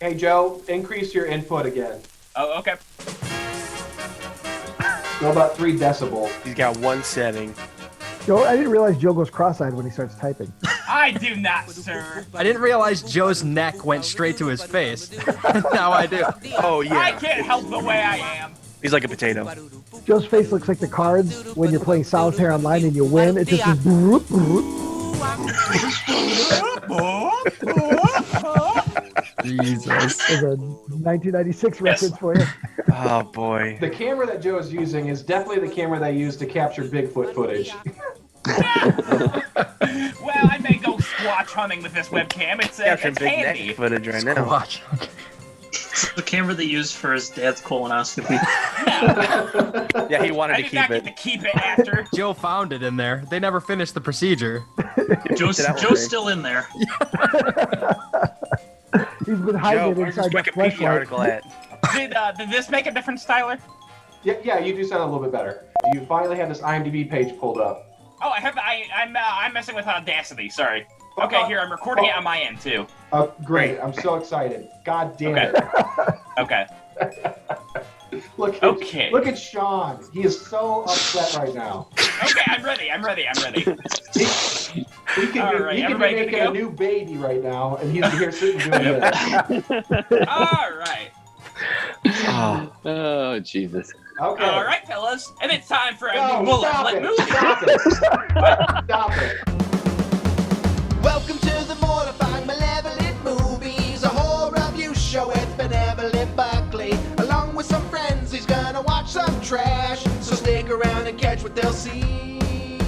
Hey, Joe, increase your input again. Oh, okay. Go about 3 decibels. He's got one setting. Joe, I didn't realize Joe goes cross-eyed when he starts typing. I do not, sir. I didn't realize Joe's neck went straight to his face. Now I do. Oh, I yeah. can't help the way I am. He's like a potato. Joe's face looks like the cards when you're playing solitaire online and you win. It just is broop, broop. Jesus. There's a 1996 reference for you. Oh, boy. The camera that Joe is using is definitely the camera they use to capture Bigfoot footage. Well, I may go squatch hunting with this webcam. It's Capturing big handy. neck footage right now. Watch. It's the camera they used for his dad's colonoscopy. Yeah, he wanted I to did keep not it. get to keep it after. Joe found it in there. They never finished the procedure. Joe's still in there. He's been Joe, hiding it where's this inside the Wikipedia fleshlight. article at? Did this make a difference, Tyler? Yeah, you do sound a little bit better. You finally have this IMDb page pulled up. Oh, I have. I'm messing with Audacity. Sorry. Okay, here I'm recording it on my end too. Great. I'm so excited. God damn Okay. it. Okay. Look at Sean. He is so upset right now. Okay, I'm ready. He can All be, right, he can be everybody good to making go? a new baby right now, and he's here sitting doing this. All right. Oh, Jesus. Okay. All right, fellas, and it's time for a No, new stop bullet it. movie. Stop it. Stop it. Welcome to the mortifying malevolent movies, a horror review show with benevolent Buckley. Along with some friends, he's gonna watch some trash, so stick around and catch what they'll see.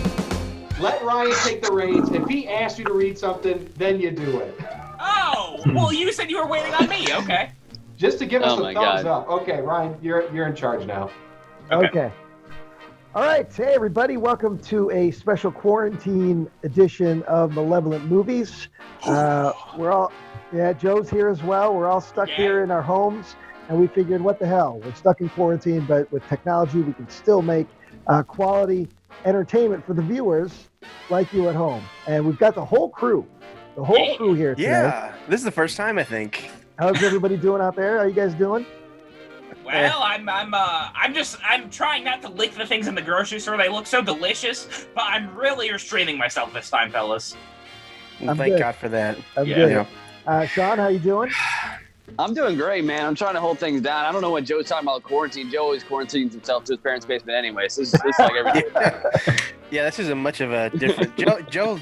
Let Ryan take the reins. If he asks you to read something, then you do it. Oh, well, you said you were waiting on me. Okay. Just to give us Oh a my thumbs God. up. Okay, Ryan, you're in charge now. Okay. All right. Hey, everybody. Welcome to a special quarantine edition of Malevolent Movies. We're all, Joe's here as well. We're all stuck here in our homes, and we figured, what the hell? We're stuck in quarantine, but with technology, we can still make quality entertainment for the viewers like you at home. And we've got the whole crew here today. Yeah, this is the first time, I think. How's everybody doing out there? How you guys doing? Well, I'm trying not to lick the things in the grocery store. They look so delicious, but I'm really restraining myself this time, fellas. Well, I'm thank good. God for that. I'm Yeah. good. Sean, how you doing? I'm doing great, man. I'm trying to hold things down. I don't know what Joe's talking about quarantine. Joe always quarantines himself to his parents' basement anyway, so this is like every day. Yeah, this isn't much of a different. Joe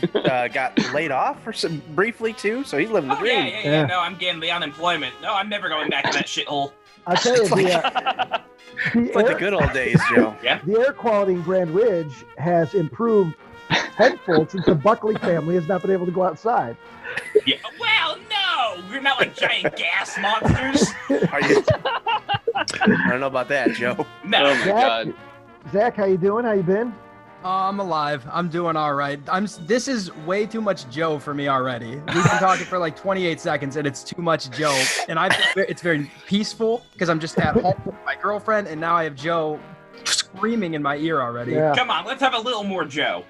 got laid off for briefly too, so he's living the Oh, dream. yeah. No, I'm getting the unemployment. No, I'm never going back to that shithole. I'll tell you, It's the like the good old days, Joe. the air quality in Grand Ridge has improved tenfold since the Buckley family has not been able to go outside. Yeah. Well, no, we're not like giant gas monsters. Are you? I don't know about that, Joe. No. Oh my God. Zach, how you doing? How you been? I'm alive. I'm doing all right. This is way too much Joe for me already. We've been talking for like 28 seconds, and it's too much Joe. And it's very peaceful because I'm just at home with my girlfriend, and now I have Joe screaming in my ear already. Yeah. Come on, let's have a little more Joe.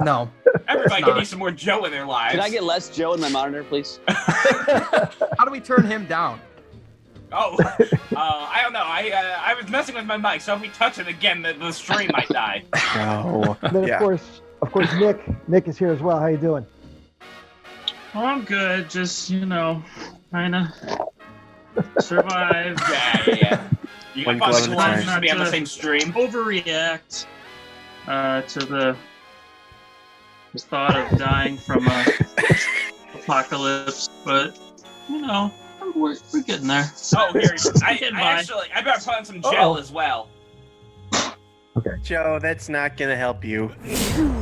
No. Everybody not. can use some more Joe in their lives. Can I get less Joe in my monitor, please? How do we turn him down? Oh, I don't know. I was messing with my mic, so if we touch it again, the stream might die. No. And then Yeah. of course, Nick is here as well. How you doing? Oh, I'm good. Just, kind of survive. Yeah. You One can glove find at a the time. ones to be on the same stream. Overreact to the thought of dying from a apocalypse, but, we're getting there. Oh, here. I Getting by. actually, I better put on some gel as well. Joe, that's not gonna help you.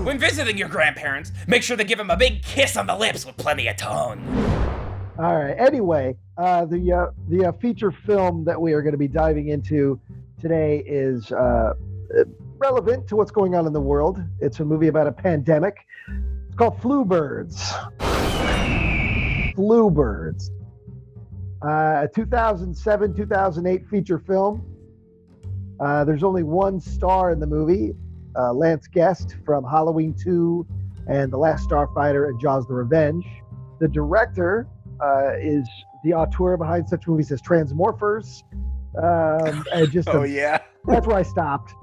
When visiting your grandparents, make sure to give them a big kiss on the lips with plenty of tone. All right. Anyway, the feature film that we are going to be diving into today is relevant to what's going on in the world. It's a movie about a pandemic. It's called Flu Birds. Flu Birds. A 2007-2008 feature film. There's only one star in the movie, Lance Guest from Halloween 2 and The Last Starfighter and Jaws the Revenge. The director is the auteur behind such movies as Transmorphers. And just Oh yeah. that's where I stopped.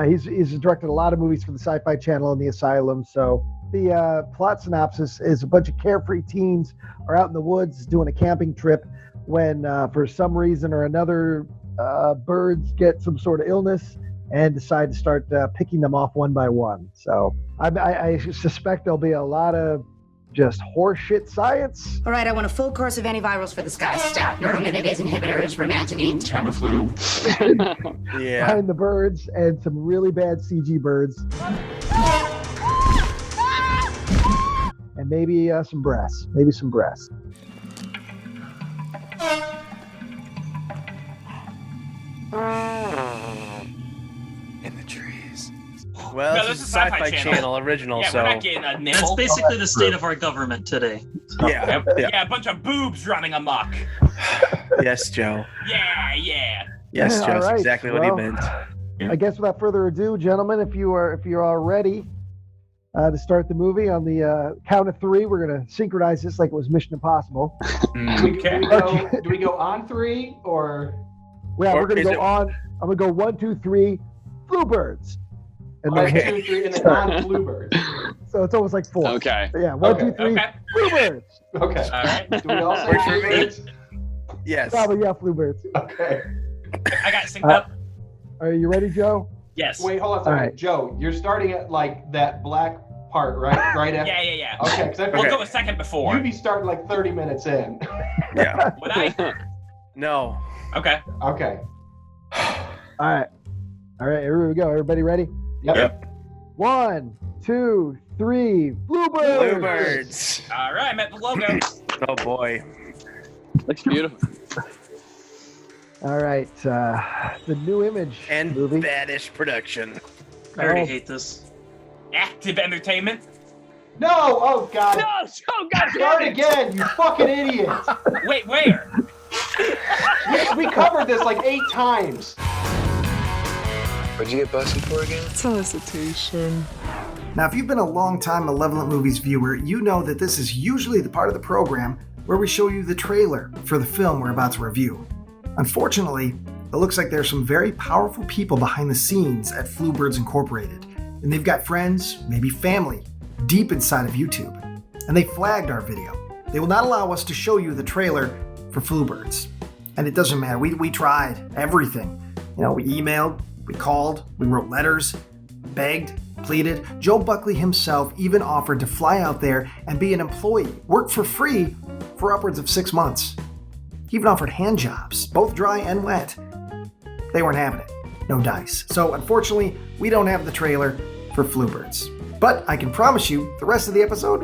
He's directed a lot of movies for the Sci-Fi Channel and the Asylum. So the plot synopsis is a bunch of carefree teens are out in the woods doing a camping trip when, for some reason or another, birds get some sort of illness and decide to start picking them off one by one. So I suspect there'll be a lot of just horseshit science. All right, I want a full course of antivirals for this guy. Stop. Neuraminidase inhibitors, romantanine, Tamiflu. Yeah. Behind the birds and some really bad CG birds. And maybe some breasts. Maybe some breasts. In the trees. Well, No, this this is is a Sci-Fi Sci-Fi Channel. Channel original, Yeah, so we're not getting a That's nipple. basically the state of our government today. yeah. Yeah, a bunch of boobs running amok. Yes, Joe. Yeah, yeah. Yes, Joe. All That's right, exactly what he well, meant. I guess without further ado, gentlemen, if you're all ready to start the movie on the count of three, we're gonna synchronize this like it was Mission Impossible. Do we go on 3 or? Yeah, Or we're gonna is go it- on. I'm gonna go 1, 2, 3, Bluebirds, and then 1, 2, 3, and then on Bluebirds. so it's almost like 4. Okay. So yeah, 1, 2, 3, Okay. Bluebirds. Okay. All right. Do we all say Works for me. Bluebirds? Yes. Probably yeah, Bluebirds. Okay. I got synced up. Are you ready, Joe? Yes. Wait, hold on a second. All right. Joe, you're starting at like that black part, right? Right after. Yeah, yeah, yeah. Okay, because I We'll feel go a second before. you'd be starting like 30 minutes in. Yeah. Would I? No. Okay. Okay. All right, here we go. Everybody ready? Yep. 1, 2, 3, Bluebirds. Bluebirds. All right, I'm at the logo. Oh boy. Looks beautiful. All right, the new Image And movie. baddish production. I already Oh. hate this. Active entertainment. No! Oh, God. No, Joe, God Start damn it. again, you fucking idiot. Wait, where? We covered this like 8 times. What'd you get busted for again? Solicitation. Now, if you've been a long-time Malevolent Movies viewer, you know that this is usually the part of the program where we show you the trailer for the film we're about to review. Unfortunately, it looks like there's some very powerful people behind the scenes at Bluebirds Incorporated, and they've got friends, maybe family, deep inside of YouTube, and they flagged our video. They will not allow us to show you the trailer for Bluebirds. And it doesn't matter, we tried everything. You know, we emailed, we called, we wrote letters, begged, pleaded. Joe Buckley himself even offered to fly out there and be an employee, work for free for upwards of 6 months. He even offered hand jobs, both dry and wet. They weren't having it. No dice. So unfortunately, we don't have the trailer for Bluebirds. But I can promise you, the rest of the episode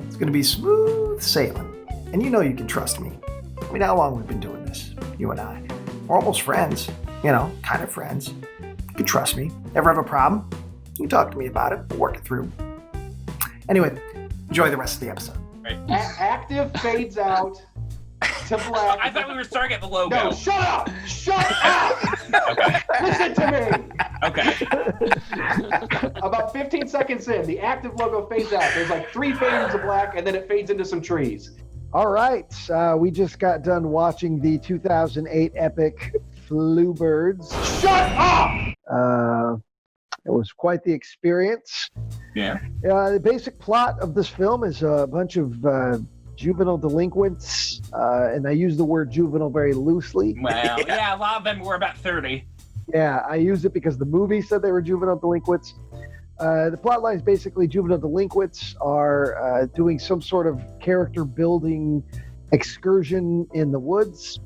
is going to be smooth sailing. And you know you can trust me. I mean, how long we've been doing this, you and I. We're almost friends, you know, kind of friends. You can trust me. Ever have a problem? You can talk to me about it. We'll work it through. Anyway, enjoy the rest of the episode. Active fades out. Simple I active. thought we were starting at the logo. No, shut up! Shut up! Okay. Listen to me! Okay. About 15 seconds in, the active logo fades out. There's like 3 fades of black, and then it fades into some trees. All right, we just got done watching the 2008 epic Bluebirds. Shut up! It was quite the experience. Yeah. The basic plot of this film is a bunch of juvenile delinquents, and I use the word juvenile very loosely. Well, yeah, a lot of them were about 30. Yeah, I use it because the movie said they were juvenile delinquents. The plot line is basically juvenile delinquents are doing some sort of character building excursion in the woods,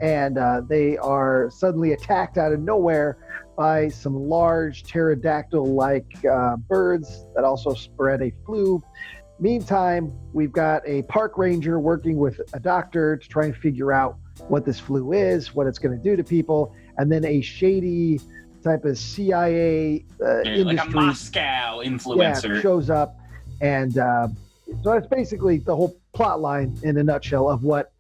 and they are suddenly attacked out of nowhere by some large pterodactyl-like birds that also spread a flu. Meantime, we've got a park ranger working with a doctor to try and figure out what this flu is, what it's going to do to people, and then a shady type of CIA industry, like a Moscow influencer. shows up, and so that's basically the whole plot line in a nutshell of what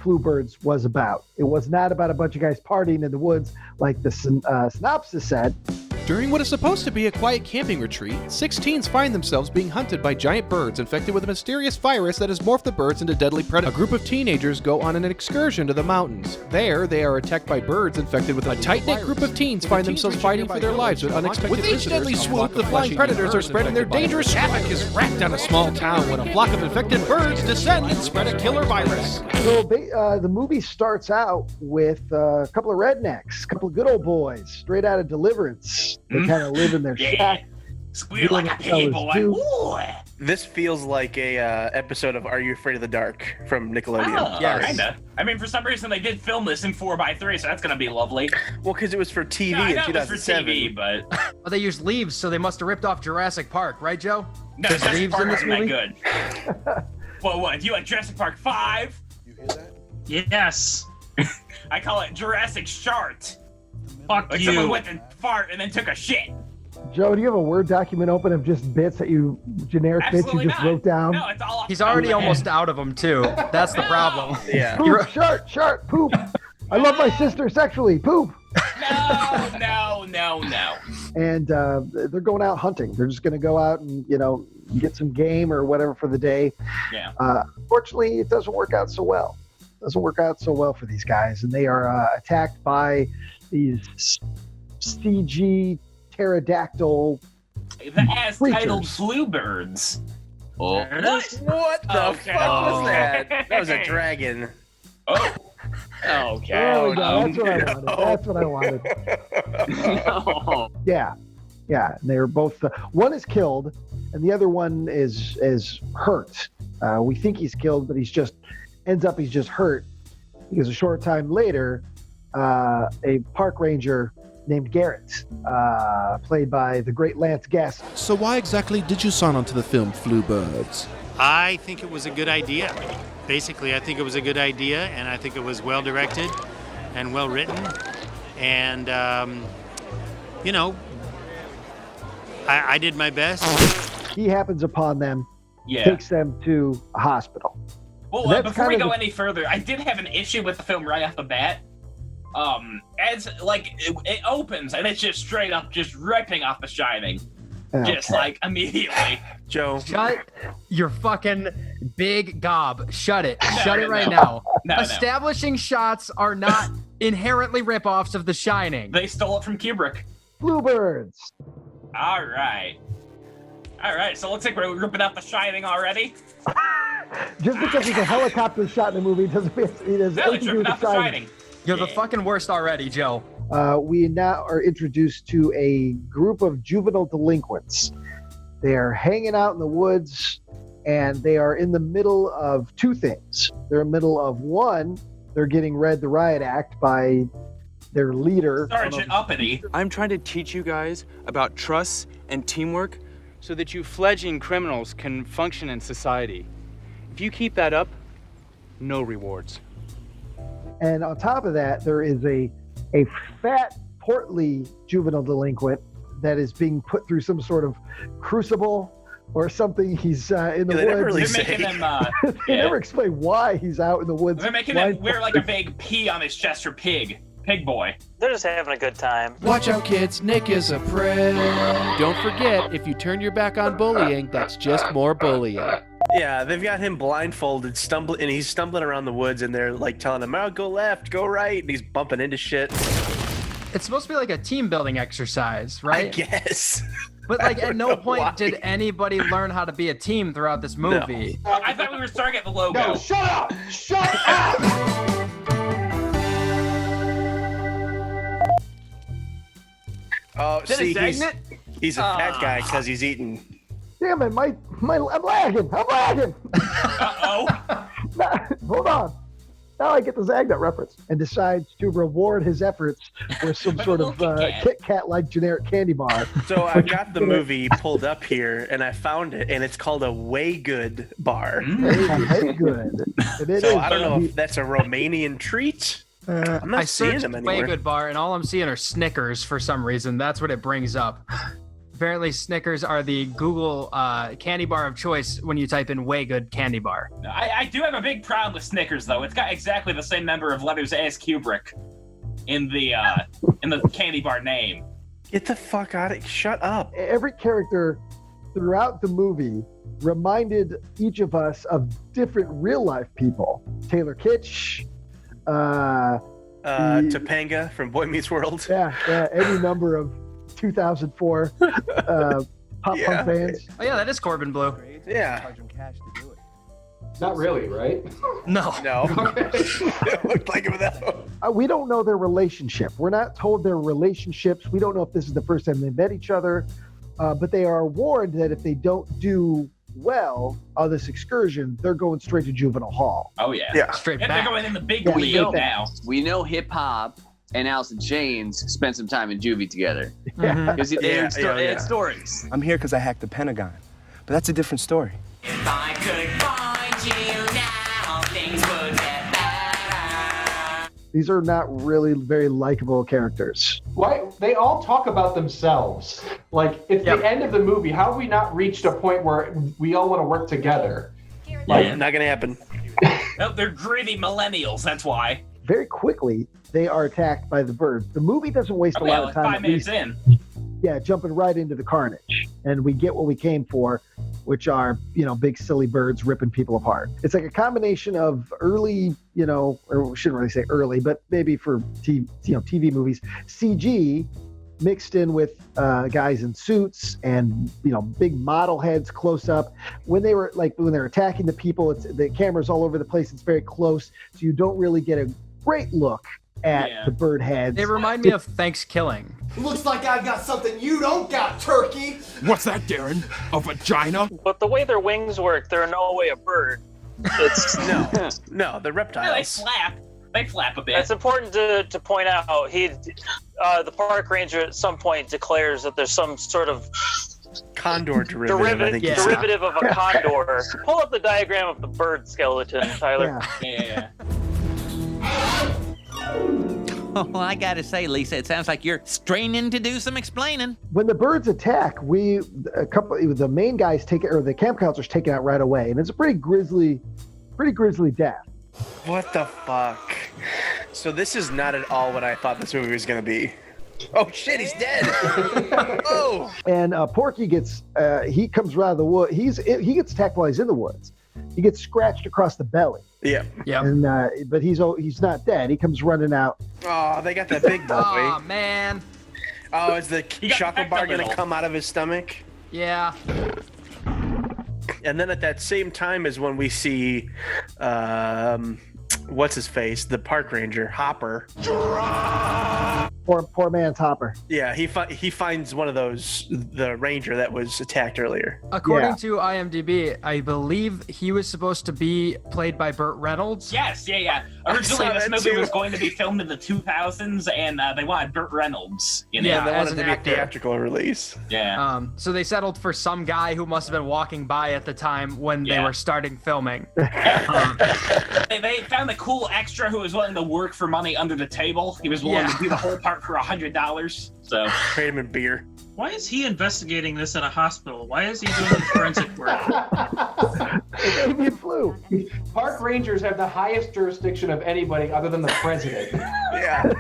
Bluebirds was about. It was not about a bunch of guys partying in the woods like the synopsis said. During what is supposed to be a quiet camping retreat, 6 teens find themselves being hunted by giant birds infected with a mysterious virus that has morphed the birds into deadly predators. A group of teenagers go on an excursion to the mountains. There, they are attacked by birds infected with a tight-knit group of teens find themselves fighting for their lives with unexpected visitors. With each deadly swoop, the flying predators are spreading their dangerous havoc is wrapped on a small town when a flock of infected birds descend and spread a killer virus. So the movie starts out with a couple of rednecks, a couple of good old boys, straight out of Deliverance. They kind of live in their shack. Squeal like a piggy boy. Ooh. This feels like a episode of Are You Afraid of the Dark from Nickelodeon. Oh, kinda. I mean, for some reason they did film this in 4:3, so that's gonna be lovely. Well, because it was for TV no, in 2007. It was for TV, but Well, they used leaves, so they must have ripped off Jurassic Park, right, Joe? no, There's Jurassic leaves Park in this wasn't movie? that good. Well, what? Do you like Jurassic Park 5? You hear that? Yes. I call it Jurassic Shart. Fuck Like you. someone went and fart and then took a shit. Joe, do you have a Word document open of just bits that generic Absolutely bits you just not. wrote down? No, it's all off He's the top already of my almost head. out of them, too. That's the problem. Yeah. Poop, shart, poop. I love my sister sexually, poop. No. And they're going out hunting. They're just going to go out and, get some game or whatever for the day. Yeah. Unfortunately, it doesn't work out so well. It doesn't work out so well for these guys. And they are attacked by these CG pterodactyl The as-titled creatures. bluebirds. Oh. What the Okay. fuck was that? That was a dragon. Oh. Okay. There we go. no. That's what I wanted. That's what I wanted. No. Yeah. And they're both. One is killed, and the other one is hurt. We think he's killed, but he's just hurt because a short time later, a park ranger named Garrett, played by the great Lance Guest. So why exactly did you sign on to the film Bluebirds? I think it was a good idea. Basically, I think it was a good idea, and I think it was well directed and well written. And, I did my best. He happens upon them, Yeah. takes them to a hospital. Well, That's before we kind of go the- any further, I did have an issue with the film right off the bat. As it opens and it's just straight up just ripping off The Shining, just Okay. like immediately. Joe. Shut your fucking big gob. Shut it. Shut it right no. now. No. Establishing shots are not inherently ripoffs of The Shining. They stole it from Kubrick. Bluebirds. All right. So it looks like we're ripping out The Shining already. Just because there's a helicopter shot in the movie doesn't mean it has No, anything it's to do ripping with out the The Shining. Shining. You're the fucking worst already, Joe. We now are introduced to a group of juvenile delinquents. They are hanging out in the woods, and they are in the middle of two things. They're in the middle of one, they're getting read the riot act by their leader. Sergeant Uppity. I'm trying to teach you guys about trust and teamwork so that you fledgling criminals can function in society. If you keep that up, no rewards. And on top of that, there is a fat, portly juvenile delinquent that is being put through some sort of crucible or something. He's in the they never woods. really They're making him. They never explain why he's out in the woods. They're making him wear like a big P on his chest for pig boy. They're just having a good time. Watch out, kids. Nick is a prick. Don't forget, if you turn your back on bullying, that's just more bullying. Yeah, they've got him blindfolded, and he's stumbling around the woods, and they're like telling him, "Oh, go left, go right," and he's bumping into shit. It's supposed to be like a team building exercise, right? I guess. But like at no know point why. did anybody learn how to be a team throughout this movie. I thought we were starting at the logo. No, shut up! Shut up! Oh, Is that see, a he's a fat guy because he's eating. Damn it, I'm lagging. Uh-oh. Hold on. Now I get the Zagnut reference, and decides to reward his efforts with some sort of Kit Kat-like generic candy bar. So I've got the movie pulled up here, and I found it, and it's called a Way Good bar. Very good. And it So is, I don't know if that's a Romanian treat. I'm not I seeing searched them anywhere. Way Good Bar, and all I'm seeing are Snickers for some reason. That's what it brings up. Apparently, Snickers are the Google candy bar of choice when you type in Way Good candy bar. I do have a big problem with Snickers though. It's got exactly the same number of letters as Kubrick in the candy bar name. Get the fuck out of shut up. Every character throughout the movie reminded each of us of different real life people. Taylor Kitsch, Topanga from Boy Meets World. Yeah, any number of 2004 pop punk fans. Oh yeah, that is Corbin Blue. Yeah. Not really, right? No. It looked like it though. We don't know their relationship. We're not told their relationships. We don't know if this is the first time they met each other. But they are warned that if they don't do well on this excursion, they're going straight to juvenile hall. Oh yeah. Straight And back. they're going in the big Yeah, wheel straight back. now. We know Hip Hop and Alice in Chains spent some time in juvie together. Mhm. Because they had stories. I'm here because I hacked the Pentagon. But that's a different story. If I could find you now, things would get better. These are not really very likable characters. Why they all talk about themselves? Like it's the end of the movie. How have we not reached a point where we all want to work together? Like, not gonna happen. Oh, they're greedy millennials. That's why. Very quickly, they are attacked by the birds. The movie doesn't waste a Oh, yeah, lot like of time. 5 minutes in. Yeah, jumping right into the carnage. And we get what we came for, which are, big silly birds ripping people apart. It's like a combination of early, or we shouldn't really say early, but maybe for TV movies, CG mixed in with guys in suits and, big model heads close up. When they're attacking the people, the camera's all over the place. It's very close. So you don't really get a great look at the bird heads. They remind me of Thanksgiving. Looks like I've got something you don't got, turkey. What's that, Darren? A vagina? But the way their wings work, they're in no way a bird. It's No, they're reptiles. Yeah, they flap. They flap a bit. It's important to point out the park ranger at some point declares that there's some sort of condor derivative. I think derivative of a condor. Pull up the diagram of the bird skeleton, Tyler. Yeah. Oh, I gotta say, Lisa, it sounds like you're straining to do some explaining. When the birds attack, the main guys the camp counselor's taken out right away, and it's a pretty grisly death. What the fuck? So this is not at all what I thought this movie was gonna be. Oh shit, he's dead. Oh. And Porky he comes out of the wood. He gets attacked while he's in the woods. He gets scratched across the belly. Yeah. And but he's not dead. He comes running out. Oh, they got that big boy. Oh man. Oh, is the chocolate bar gonna come out of his stomach? Yeah. And then at that same time is when we see, what's his face, the park ranger, Hopper. Poor man's Hopper. Yeah, he finds one of those, the ranger that was attacked earlier. According to IMDb, I believe he was supposed to be played by Burt Reynolds. Yes, yeah. Originally, this movie was going to be filmed in the 2000s, and they wanted Burt Reynolds. They wanted to be a theatrical release. Yeah. So they settled for some guy who must have been walking by at the time when they were starting filming. They found a cool extra who was willing to work for money under the table. He was willing to do the whole part for $100. So trade him in beer. Why is he investigating this in a hospital? Why is he doing forensic work? Avian flu. Park rangers have the highest jurisdiction of anybody other than the president. Yeah.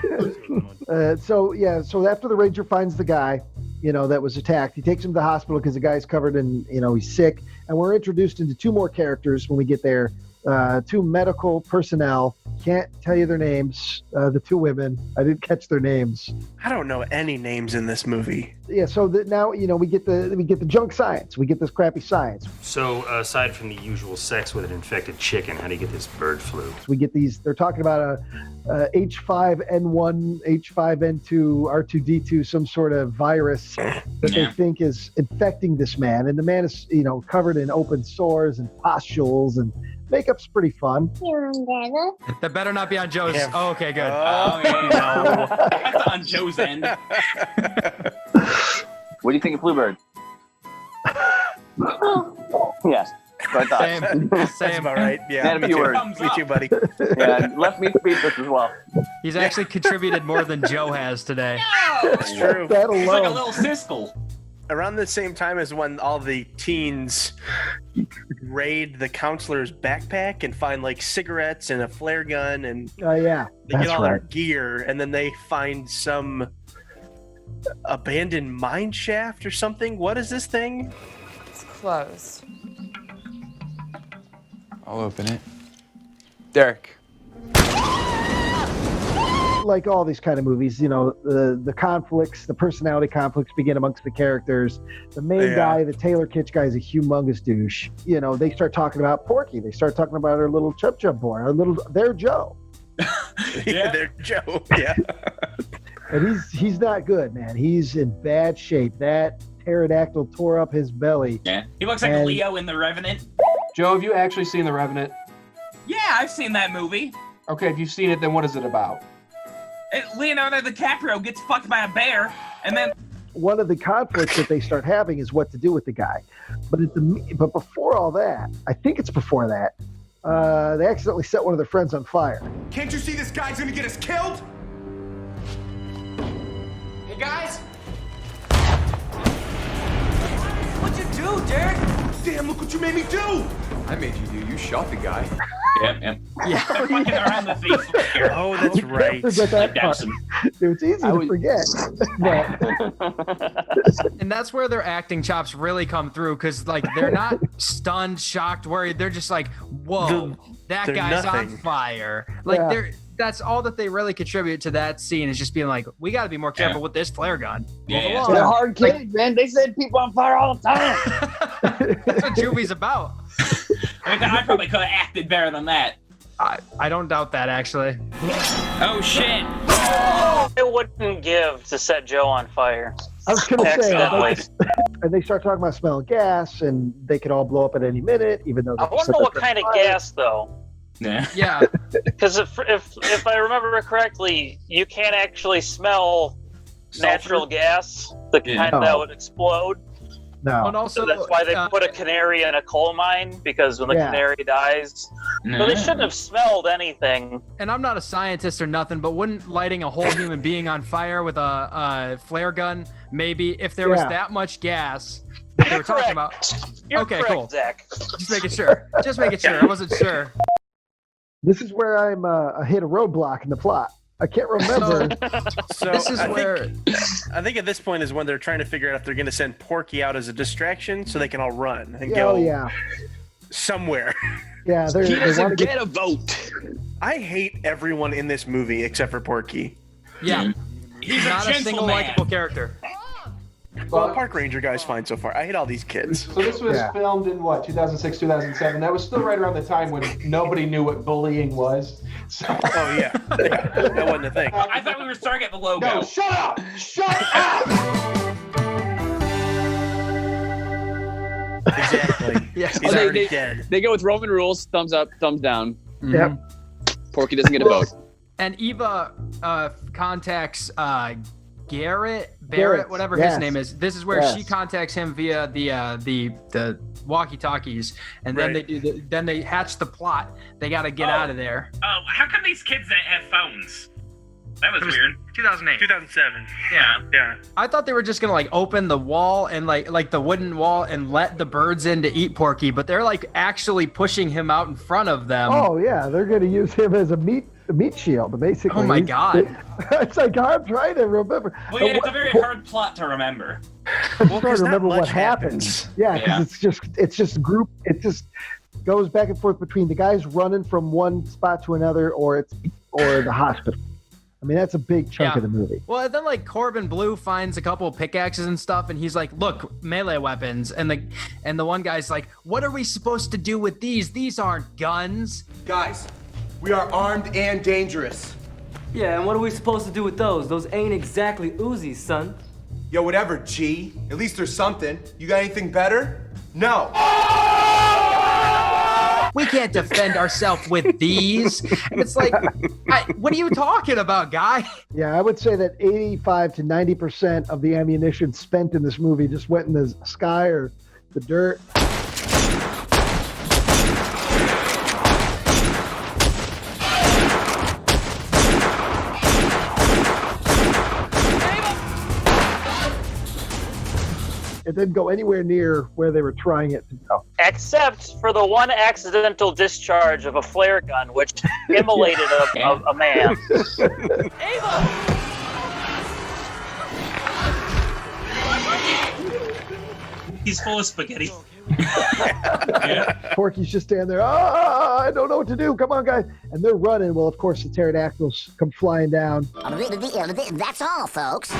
So after the ranger finds the guy, that was attacked, he takes him to the hospital because the guy's covered in, he's sick. And we're introduced into two more characters when we get there. Two medical personnel. Can't tell you their names. The two women. I didn't catch their names. I don't know any names in this movie. Yeah. So now we get the junk science. We get this crappy science. So aside from the usual sex with an infected chicken, how do you get this bird flu? So we get these. They're talking about a H5N1, H5N2, R2D2, some sort of virus that they think is infecting this man. And the man is covered in open sores and pustules, and makeup's pretty fun. That better not be on Joe's. Yeah. Oh, okay, good. That's on Joe's end. What do you think of Bluebird? Yes. I thought. Same. That's about right. Yeah. And a few words. Me too, buddy. Yeah, left me speechless as well. He's actually contributed more than Joe has today. It's true. That It's like a alone. little siskel. Around the same time as when all the teens raid the counselor's backpack and find like cigarettes and a flare gun, and Yeah. they get all their gear, and then they find some abandoned mine shaft or something. What is this thing? It's closed. I'll open it. Derek. Like all these kind of movies, you know, the conflicts, the personality conflicts begin amongst the characters. The main guy, the Taylor Kitsch guy, is a humongous douche. You know, they start talking about Porky. They start talking about our little Chub Chub boy, their Joe. Their Joe. Yeah. And he's not good, man. He's in bad shape. That pterodactyl tore up his belly. Yeah. He looks like Leo in The Revenant. Joe, have you actually seen The Revenant? Yeah, I've seen that movie. Okay, if you've seen it, then what is it about? Leonardo DiCaprio gets fucked by a bear, and then one of the conflicts that they start having is what to do with the guy. But before all that, I think it's before that, they accidentally set one of their friends on fire. Can't you see this guy's gonna get us killed? Hey guys! What'd you do, Derek? Damn, look what you made me do! I made you do. You shot the guy. Yeah. They're fucking around the thief here. Oh, that's right. Forget that part. It's easy to forget. And that's where their acting chops really come through, because like they're not stunned, shocked, worried. They're just like, whoa, that guy's on fire. Like that's all that they really contribute to that scene, is just being like, we got to be more careful with this flare gun. Yeah. They're hard kids, man. They set people on fire all the time. That's what Juvie's about. I mean, I probably could have acted better than that. I don't doubt that, actually. Oh shit! It wouldn't give to set Joe on fire. I was gonna say, Accidentally. and they start talking about smelling gas, and they could all blow up at any minute, even though. I want to know what kind of gas, though. Yeah. Because if I remember correctly, you can't actually smell natural gas, the kind that would explode. No. And also, so that's why they put a canary in a coal mine, because when the canary dies, so they shouldn't have smelled anything. And I'm not a scientist or nothing, but wouldn't lighting a whole human being on fire with a flare gun, maybe if there was that much gas that they were talking about? You're okay, correct, cool. Zach. Just making sure. Just making sure. I wasn't sure. This is where I hit a roadblock in the plot. I can't remember. So this is I think at this point is when they're trying to figure out if they're going to send Porky out as a distraction so they can all run and go somewhere. Yeah, he doesn't want to get a vote. I hate everyone in this movie except for Porky. Yeah. He's not a single likable character. Well, Park Ranger guy's fine so far. I hate all these kids. So this was filmed in what, 2006, 2007? That was still right around the time when nobody knew what bullying was. So. Oh yeah, that wasn't a thing. I thought we were starting at the logo. No, shut up! Shut up! Exactly. He's already dead. They go with Roman rules: thumbs up, thumbs down. Yep. Porky doesn't get a vote. And Eva contacts Barrett, whatever his name is. This is where she contacts him via the walkie-talkies, and then then they hatch the plot. They got to get out of there. How come these kids have phones? That was weird. 2008. 2007. Yeah. I thought they were just gonna like open the wall and like the wooden wall and let the birds in to eat Porky, but they're like actually pushing him out in front of them. Oh yeah, they're gonna use him as a meat shield, basically. Oh my god! It's like I'm trying to remember. Well, yeah, it's a very hard plot to remember. I'm trying to remember what happens. Yeah, because it's just group. It just goes back and forth between the guys running from one spot to another, or the hospital. I mean, that's a big chunk of the movie. Well, then like Corbin Blue finds a couple of pickaxes and stuff, and he's like, "Look, melee weapons." And the one guy's like, "What are we supposed to do with these? These aren't guns." Guys, we are armed and dangerous. Yeah, and what are we supposed to do with those? Those ain't exactly Uzis, son. Yo, whatever, G. At least there's something. You got anything better? No. We can't defend ourselves with these. And it's like, what are you talking about, guy? Yeah, I would say that 85 to 90% of the ammunition spent in this movie just went in the sky or the dirt. It didn't go anywhere near where they were trying it to go. Except for the one accidental discharge of a flare gun, which immolated a man. He's full of spaghetti. Porky's just standing there. I don't know what to do. Come on, guys. And they're running. Well, of course, the pterodactyls come flying down. That's all, folks.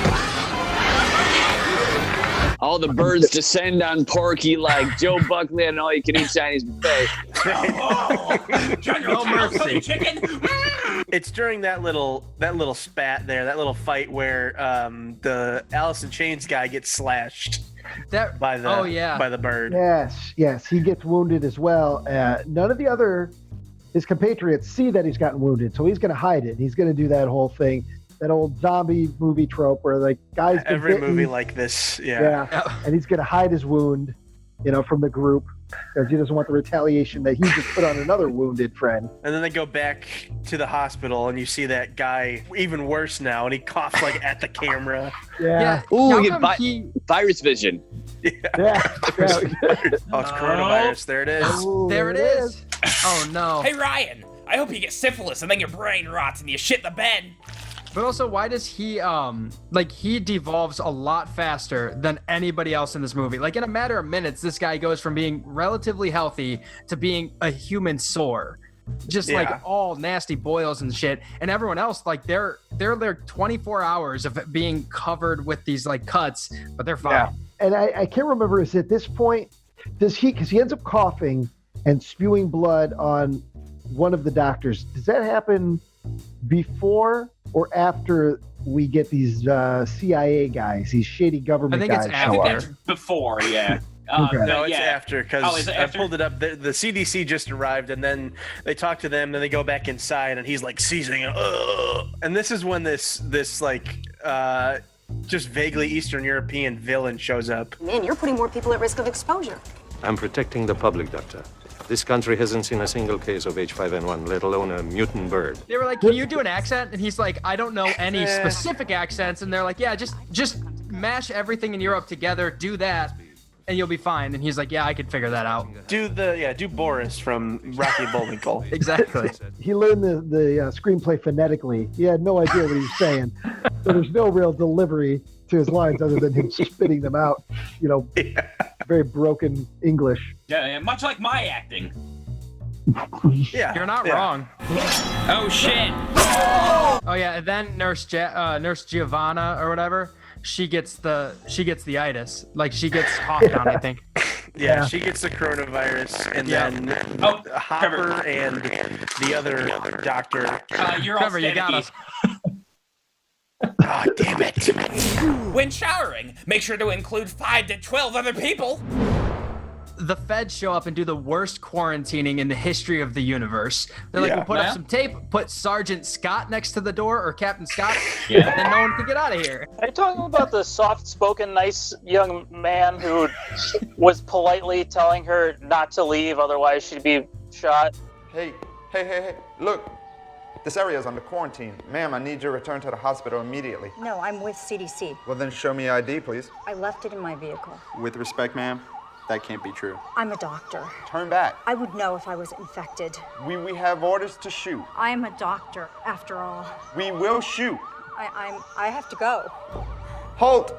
All the birds descend on Porky like Joe Buckley at an all-you-can-eat Chinese buffet. No mercy. Chicken. It's during that little spat there, that little fight where the Alice in Chains guy gets slashed by the bird. Yes, he gets wounded as well. None of his compatriots see that he's gotten wounded, so he's going to hide it. He's going to do that whole thing, that old zombie movie trope where like guys get every bitten, movie like this, yeah. And he's going to hide his wound, from the group because he doesn't want the retaliation that he just put on another wounded friend. And then they go back to the hospital, and you see that guy even worse now, and he coughs like at the camera. Yeah. Ooh, we get virus vision. Yeah. Oh, it's coronavirus. There it is. There it is. Oh no. Hey Ryan, I hope you get syphilis and then your brain rots and you shit the bed. But also, why does he he devolves a lot faster than anybody else in this movie? Like in a matter of minutes, this guy goes from being relatively healthy to being a human sore. Just like all nasty boils and shit. And everyone else, like they're 24 hours of being covered with these like cuts, but they're fine. Yeah. And I can't remember, is at this point, because he ends up coughing and spewing blood on one of the doctors. Does that happen before or after we get these CIA guys, these shady government guys? I think that's before, yeah. Okay. No, it's after, because I pulled it up. The CDC just arrived, and then they talk to them, then they go back inside, and he's like seizing. And this is when this just vaguely Eastern European villain shows up. Man, you're putting more people at risk of exposure. I'm protecting the public, Doctor. This country hasn't seen a single case of H5N1, let alone a mutant bird. They were like, can you do an accent? And he's like, I don't know any specific accents. And they're like, yeah, just mash everything in Europe together, do that, and you'll be fine. And he's like, yeah, I could figure that out. Do Boris from Rocky and Bullwinkle. Exactly. He learned the screenplay phonetically. He had no idea what he was saying. So there's no real delivery to his lines other than him spitting them out, very broken English. Yeah, much like my acting. Yeah, you're not wrong. Oh shit! Oh yeah, and then Nurse Giovanna or whatever, she gets the itis, like she gets coughed on, I think. Yeah, she gets the coronavirus, and then Hopper Trevor. And the other doctor. You're Trevor, you got us. Oh, damn it. When showering, make sure to include 5 to 12 other people. The feds show up and do the worst quarantining in the history of the universe. They're like, we'll put up some tape, put Sergeant Scott next to the door, or Captain Scott, and then no one can get out of here. Are you talking about the soft-spoken, nice young man who was politely telling her not to leave, otherwise she'd be shot? Hey, look. This area is under quarantine. Ma'am, I need you to return to the hospital immediately. No, I'm with CDC. Well, then show me ID, please. I left it in my vehicle. With respect, ma'am, that can't be true. I'm a doctor. Turn back. I would know if I was infected. We have orders to shoot. I am a doctor, after all. We will shoot. I have to go. Halt!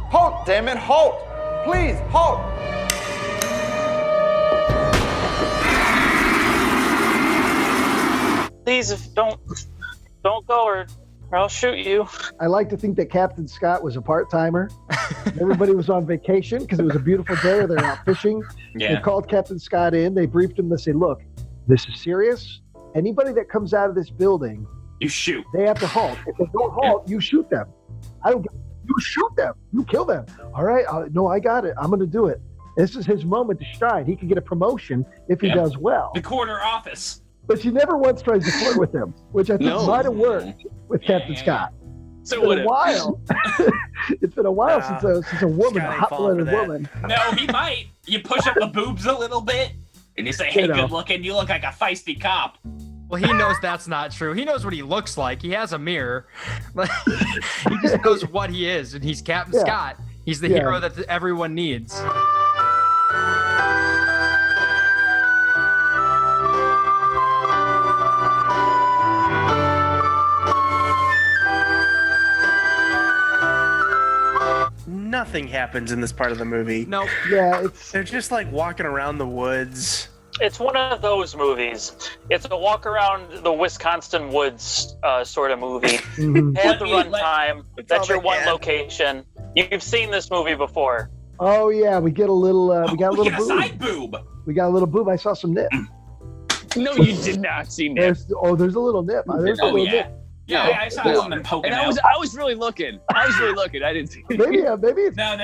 Halt, damn it, halt! Please, halt! Please, don't go or I'll shoot you. I like to think that Captain Scott was a part-timer. Everybody was on vacation because it was a beautiful day. They're out fishing. Yeah. They called Captain Scott in. They briefed him. They say, look, this is serious. Anybody that comes out of this building, you shoot. They have to halt. If they don't halt, you shoot them. You shoot them. You kill them. All right. No, I got it. I'm going to do it. This is his moment to shine. He can get a promotion if he does well. The corner office. But she never once tries to flirt with him, which I think might have worked with Captain Scott. So it's been a while. It's been a while since a woman, a hot-blooded woman. No, he might. You push up the boobs a little bit, and you say, hey, good looking, you look like a feisty cop. Well, he knows that's not true. He knows what he looks like. He has a mirror. He just knows what he is, and he's Captain Scott. He's the hero that everyone needs. nothing happens in this part of the movie. No. Yeah, they're just like walking around the woods. It's one of those movies. It's a walk around the Wisconsin woods sort of movie. Had the runtime. That's your one location. You've seen this movie before. Oh yeah, we get a little. We got a little we got boob. a side boob. We got a little boob. I saw some nip. No, you did not see nip. There's a little nip. There's a little nip. Yeah, I saw something poking and out. I was really looking. I didn't see it. Maybe it's No.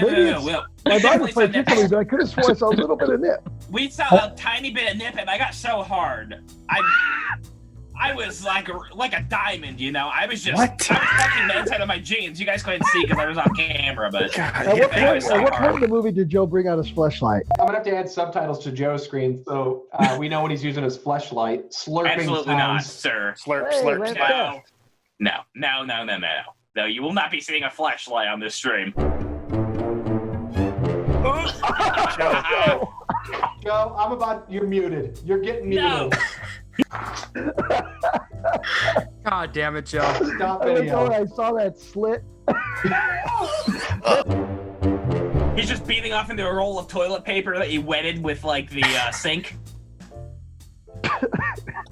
my body particularly, but I could have sworn I saw a little bit of nip. We saw a tiny bit of nip, and I got so hard. I was like a diamond, you know. I was just I was touching the inside of my jeans. You guys couldn't see because I was off camera, but At what point in the movie did Joe bring out his fleshlight? I'm gonna have to add subtitles to Joe's screen so we know when he's using his fleshlight. Slurping absolutely not, sounds. sir. Slurp, Hey, slurp, let's slurp. No. No, you will not be seeing a fleshlight on this stream. Joe, you're muted. You're getting muted. God damn it, Joe. Stop I video. saw that slit. He's just beating off into a roll of toilet paper that he wetted with like the sink.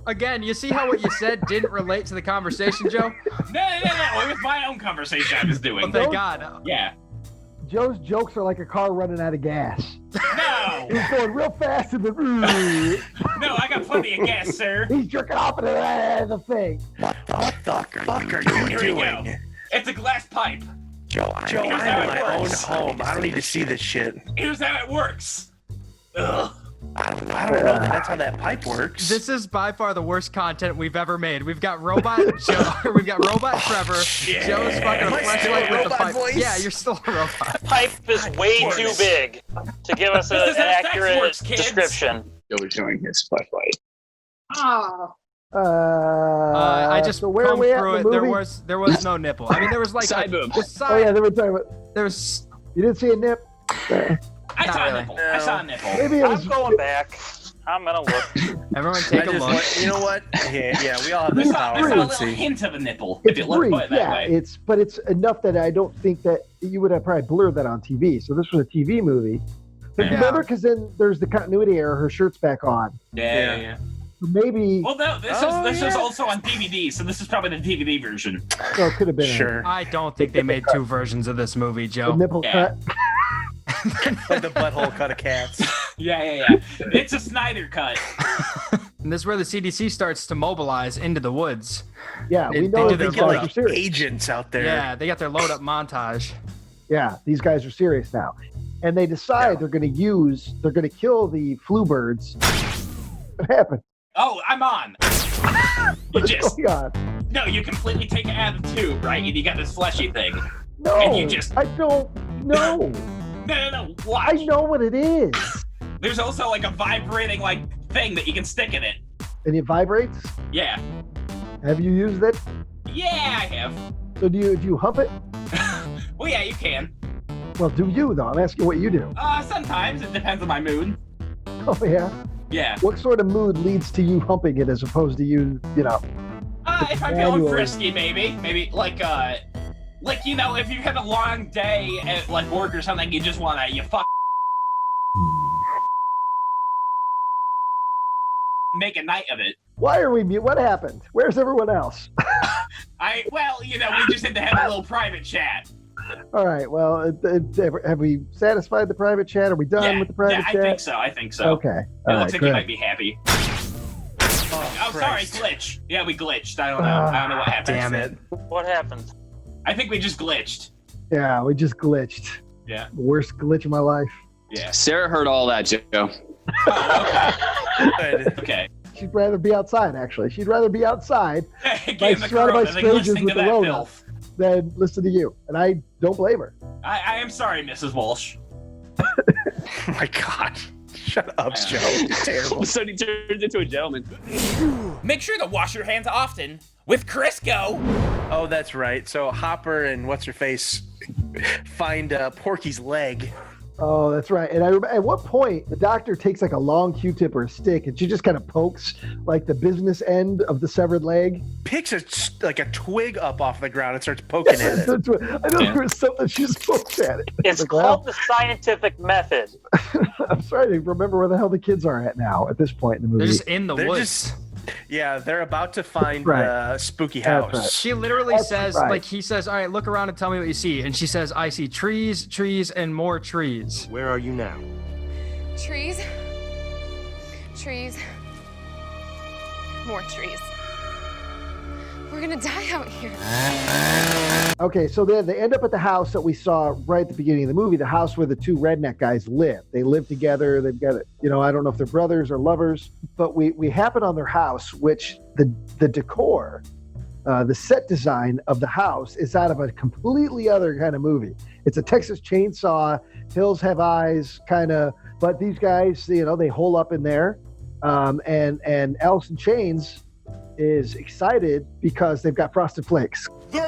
Again, you see how what you said didn't relate to the conversation, Joe? No. It was my own conversation I was doing. Well, thank God. Yeah. Joe's jokes are like a car running out of gas. No. He's going real fast in the. No, I got plenty of gas, sir. He's jerking off into the thing. What the fuck are you Here we go. doing? It's a glass pipe. Joe, I'm in my own home. I don't need to see this shit. Here's how it works. Ugh. I don't know that that's how that pipe works. This is by far the worst content we've ever made. We've got Robot Joe, we've got Robot Trevor, Joe's fucking flashlight with the pipe. Voice? Yeah, you're still a robot. Pipe is way too big to give us an accurate description. Joe was showing his flashlight. Oh. I just so where are combed we at through in it. the There movie? was no nipple. I mean, there was like Side boob. the side. Oh yeah, they were talking about. There's You didn't see a nip. I saw really. a nipple. I saw a nipple. Maybe it was. I'm going back. I'm gonna look. Everyone take a look. You know what? Yeah, we all have I this saw power. a Let's little see. hint of a nipple. It's if you look brief, at it that yeah. way. But it's enough that I don't think that you would have probably blurred that on TV. So this was a TV movie. But Yeah. remember, because then there's the continuity error. Her shirt's back on. Yeah. So maybe. Well, no, this is also on DVD, so this is probably the DVD version. So it could have been. Sure. I don't think they made two versions of this movie, A Joe. nipple Yeah. cut. Like the butthole cut of cats. Yeah. It's a Snyder cut. And this is where the CDC starts to mobilize into the woods. Yeah, They- we they know do these their guys load are up. serious. Agents out there. Yeah, they got their load up montage. Yeah, these guys are serious now, and they decide they're going to kill the flu birds. What happened? Oh, I'm on. You What's just going on? no, you completely take it out of the tube, right? And you got this fleshy thing. No, And you just I don't know. no. Watch. I know what it is. There's also like a vibrating like thing that you can stick in it. And it vibrates. Yeah. Have you used it? Yeah, I have. So do you hump it? Well, yeah, you can. Well, do you though? I'm asking what you do. Sometimes it depends on my mood. Oh yeah. Yeah. What sort of mood leads to you humping it as opposed to you know? If I'm feeling Manually. frisky, maybe like you know, if you have a long day at like work or something, you just wanna make a night of it. Why are we mute? What happened? Where's everyone else? Well, you know, we just had to have a little private chat. All right. Well, have we satisfied the private chat? Are we done with the private chat? I think so. Okay. It All looks right, like you good. might be happy. Oh, sorry, glitch. Yeah, we glitched. I don't know what happened. Damn it. What happened? I think we just glitched. Yeah, we just glitched. Yeah. The worst glitch of my life. Yeah. Sarah heard all that, Joe. Okay. She'd rather be outside, actually. She'd rather be outside, Game the surrounded by corona than strangers listening with to the that Rona, filth. than listen to you. And I don't blame her. I am sorry, Mrs. Walsh. Oh my God. Shut up, Joe. You're terrible. So he turned into a gentleman. Make sure to wash your hands often with Crisco. Oh, that's right. So Hopper and what's her face find Porky's leg Oh, that's right. And I remember at what point the doctor takes like a long Q-tip or a stick and she just kind of pokes like the business end of the severed leg. Picks a twig up off the ground and starts poking at it. I know there was something she just poked at it. It's called the scientific method. I'm sorry to remember where the hell the kids are at now at this point in the movie. They're just in the woods. Yeah, they're about to find the spooky house. Right. She literally says, like, he says, all right, look around and tell me what you see. And she says, I see trees, trees, and more trees. Where are you now? Trees. Trees. More trees. We're gonna die out here. Okay, so then they end up at the house that we saw right at the beginning of the movie, the house where the two redneck guys live. They live together. They've got, I don't know if they're brothers or lovers, but we happen on their house, which the decor, the set design of the house is out of a completely other kind of movie. It's a Texas Chainsaw, Hills Have Eyes kind of, but these guys, they hole up in there, and Alice in Chains is excited because they've got Frosted Flakes. They're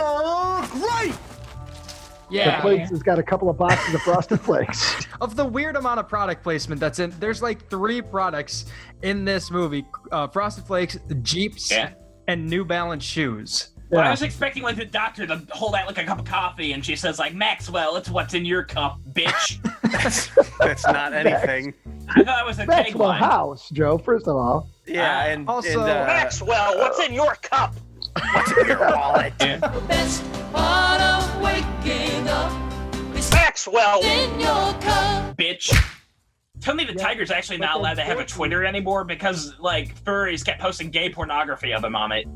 great! Yeah. The place has got a couple of boxes of Frosted Flakes. Of the weird amount of product placement that's in, there's like 3 products in this movie. Frosted Flakes, Jeeps, and New Balance shoes. Well, I was expecting like the doctor to hold out like a cup of coffee and she says like, Maxwell, it's what's in your cup, bitch. That's not anything. I thought that was a Maxwell tagline. House, Joe, first of all. Yeah, and also Maxwell, what's in your cup? What's in your wallet? Best part of waking up is Maxwell in your cup. Bitch. Tell me the tiger's actually not allowed to have a Twitter anymore because like furries kept posting gay pornography of him on it.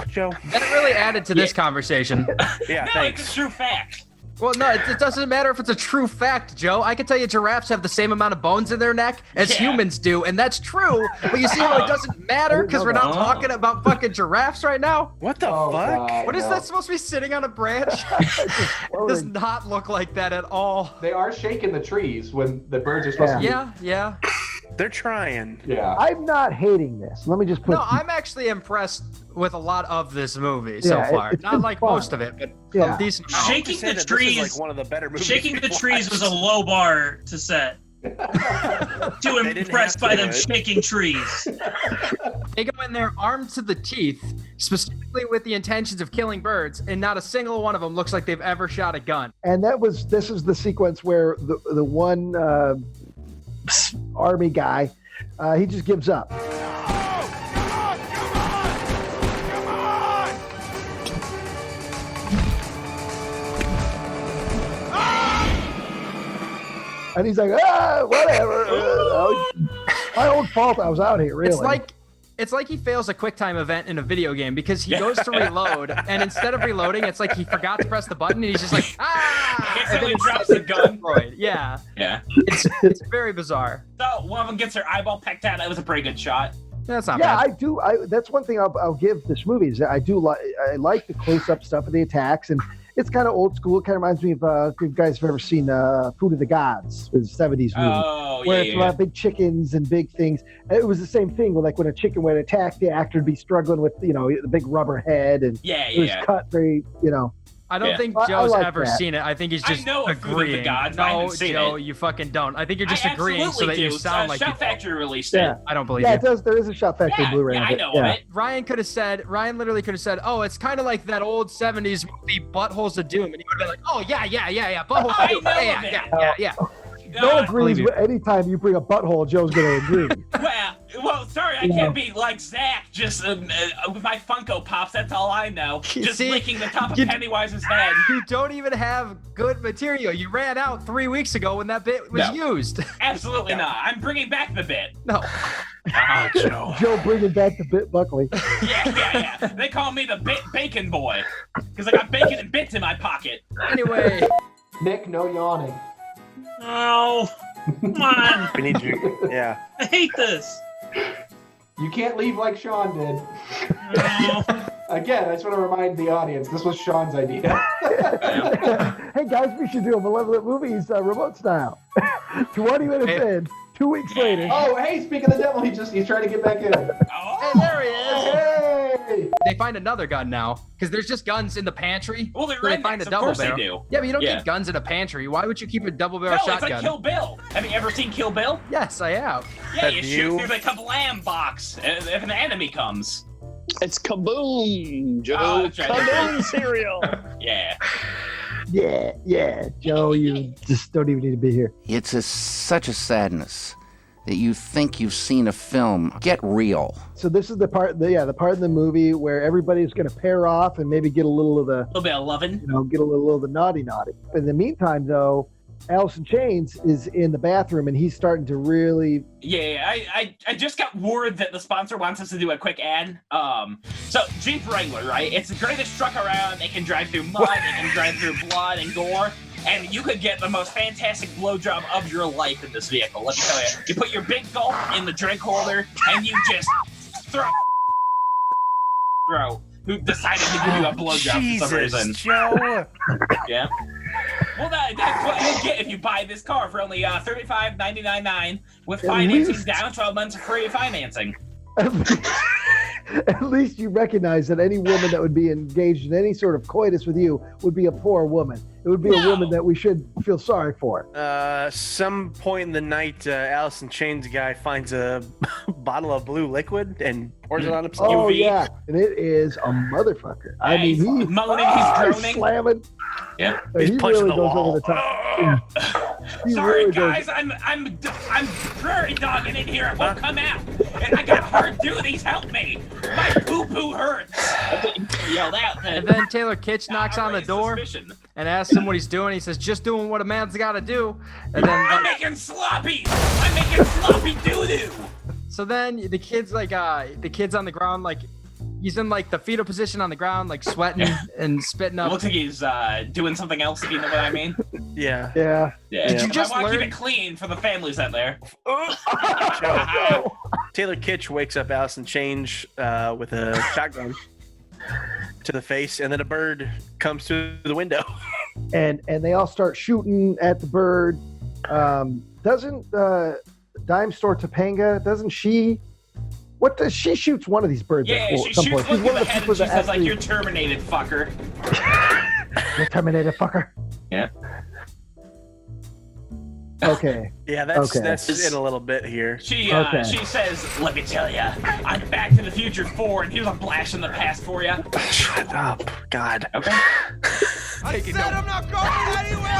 Joe. That really added to this conversation. Yeah, no, thanks. it's a true fact. Well, no, it doesn't matter if it's a true fact, Joe. I can tell you giraffes have the same amount of bones in their neck as humans do, and that's true. But you see how it doesn't matter because we're not talking about fucking giraffes right now? What the fuck? God, What is no. that supposed to be sitting on a branch? It does not look like that at all. They are shaking the trees when the birds are supposed to be. Yeah. They're trying. Yeah. I'm not hating this. Let me just put. No, I'm actually impressed with a lot of this movie so Yeah, far. it's Not been like fun. most of it, but Yeah. a decent amount. Shaking Say the that trees. This is like one of the better movies. Shaking the we've trees was watched. a low bar to set. Too impressed by them shaking trees. They go in there armed to the teeth, specifically with the intentions of killing birds, and not a single one of them looks like they've ever shot a gun. And this is the sequence where the one army guy, he just gives up. And he's like, whatever. My own fault. I was out here, really. It's like he fails a QuickTime event in a video game because he goes to reload, and instead of reloading, it's like he forgot to press the button, and he's just like, And then he drops the gun. Yeah. Yeah. It's very bizarre. So one of them gets their eyeball pecked out. That was a pretty good shot. That's not Yeah, bad. I do. That's one thing I'll give this movie is that I like the close-up stuff of the attacks, and it's kind of old school. It kind of reminds me of if you guys have ever seen Food of the Gods, it was a 70s movie. Oh, where yeah, it's a lot of big chickens and big things. And it was the same thing with like when a chicken would attack, the actor would be struggling with the big rubber head, and it was cut very I don't think I Joe's like ever that. seen it. I think he's I just know of Food of the agreeing. Gods, but I No, haven't seen Joe, it. you fucking don't. I think you're just I agreeing so absolutely that you do. sound like Shout you. Factory released Yeah. it. I don't believe Yeah, you. it does. There is a Shout Factory Blu-ray. Yeah, of I it. know Yeah. of it. Ryan literally could have said, oh, it's kind of like that old 70s movie Buttholes of Doom. And he would have been like, oh, yeah. Buttholes I of Doom. know Yeah. Joe agrees with anytime you bring a butthole, Joe's going to agree. Well, sorry, I can't be like Zach, just with my Funko Pops. That's all I know. Just See, licking the top of Pennywise's head. You don't even have good material. You ran out 3 weeks ago when that bit was used. Absolutely not. I'm bringing back the bit. No. Joe bringing back the bit Buckley. Yeah. They call me the bacon boy because I got bacon and bits in my pocket. Anyway. Nick, no yawning. Oh, come on. We need you. Yeah. I hate this. You can't leave like Sean did. Again, I just want to remind the audience, this was Sean's idea. Hey guys, we should do a Malevolent Movies remote style. 20 minutes in, 2 weeks later. Oh, hey, speaking of the devil, he's trying to get back in. Hey, there he is. Hey! they find another gun now because there's just guns in the pantry. Well, they're so they find a double barrel. They do. Yeah, but you don't keep guns in a pantry. Why would you keep a double barrel shotgun? No, it's like Kill Bill. Have you ever seen Kill Bill? Yes, I have. Yeah, you shoot through the kablam box if an enemy comes. It's kaboom, Joe. Oh, that's right. Kaboom cereal. Yeah. Yeah, Joe, you just don't even need to be here. It's such a sadness that you think you've seen a film. Get real. So this is the part, the part in the movie where everybody's going to pair off and maybe get a little of the, bit of loving. Get a little of the naughty. In the meantime, though, Allison Chains is in the bathroom and he's starting to really. Yeah, I just got word that the sponsor wants us to do a quick ad. So Jeep Wrangler, right? It's the greatest truck around. It can drive through mud. It can drive through blood and gore. And you could get the most fantastic blowjob of your life in this vehicle. Let me tell you. You put your big gulp in the drink holder, and you just throw. Who decided to give you a blowjob for some reason? Joe. Yeah. Well, that's what you'll get if you buy this car for only $35.99 with financing down, 12 months of free financing. At least you recognize that any woman that would be engaged in any sort of coitus with you would be a poor woman. It would be a woman that we should feel sorry for. Some point in the night, Allison Chains guy finds a bottle of blue liquid and pours it on himself. Oh, yeah. And it is a motherfucker. I mean, he's moaning, he's droning. Slamming. Yeah. He's punching really the goes wall. over the top. He Sorry, really guys, I'm prairie dogging in here. It won't come out. And I got hard duties. Help me. My poo-poo hurts. Yelled out. And then Taylor Kitsch knocks on the door and asks him what he's doing. He says, just doing what a man's got to do. And then I'm making sloppy. I'm making sloppy doo-doo. So then the kid's like, the kid's on the ground, like, he's in like the fetal position on the ground, like sweating and spitting up. It looks like he's doing something else, if you know what I mean. Yeah. Did you just I want to learn? keep it clean for the families out there. Taylor Kitsch wakes up Allison Chains with a shotgun to the face, and then a bird comes through the window. And they all start shooting at the bird. Doesn't Dime Store Topanga, doesn't she? What does she shoots one of these birds Yeah, at she some shoots point. one She's through one the of the head and people she that says, like, actually. you're terminated, fucker. You're terminated, fucker. Yeah. Okay. Yeah, that's in a little bit here. She says, let me tell ya, I'm Back to the Future 4, and here's a blast from the past for ya. Shut up. God. Okay. I said I'm not going anywhere!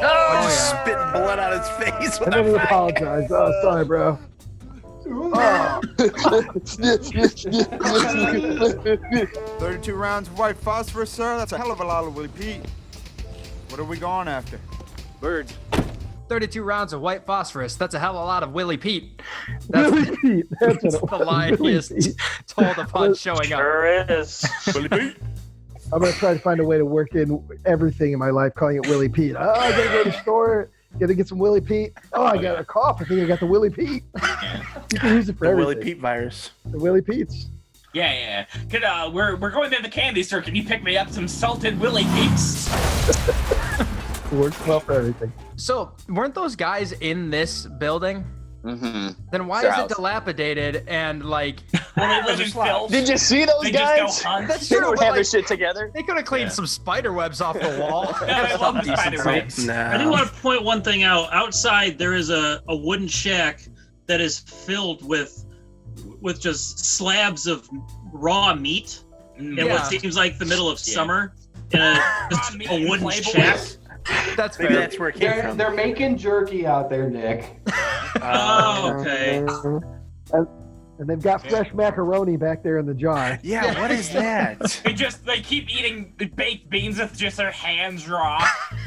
Oh, just spitting blood on his face. And then he apologized. Oh, sorry, bro. Oh. 32 rounds of white phosphorus, sir. That's a hell of a lot of Willie Pete. What are we going after? Birds. 32 rounds of white phosphorus. That's a hell of a lot of Willie Pete. Willie Pete. That's the line he is told upon showing up. Sure is. Willie Pete. I'm going to try to find a way to work in everything in my life, calling it Willie Pete. Oh, I got to go to the store. Got to get some Willie Pete. Oh, I got a cough. I think I got the Willie Pete. You can use it for The everything. Willie Pete virus. The Willie Pete's. Yeah. We're going to the candy store. Can you pick me up some salted Willie Peeps? Works well for everything. So, weren't those guys in this building? Mm-hmm. Then why Their is house. it dilapidated and like? Well, they live in filth. Did you see those They guys? just go hunt. That's They true. don't but, have their like, shit together. They could have cleaned some spider webs off the wall. I love the spider webs. I do want to point one thing out. Outside, there is a wooden shack that is filled with just slabs of raw meat in what seems like the middle of summer in a wooden shack. That's Maybe fair. that's where it came from. They're making jerky out there, Nick. Oh, okay. And they've got fresh macaroni back there in the jar. Yeah, what is that? They keep eating baked beans with just their hands raw.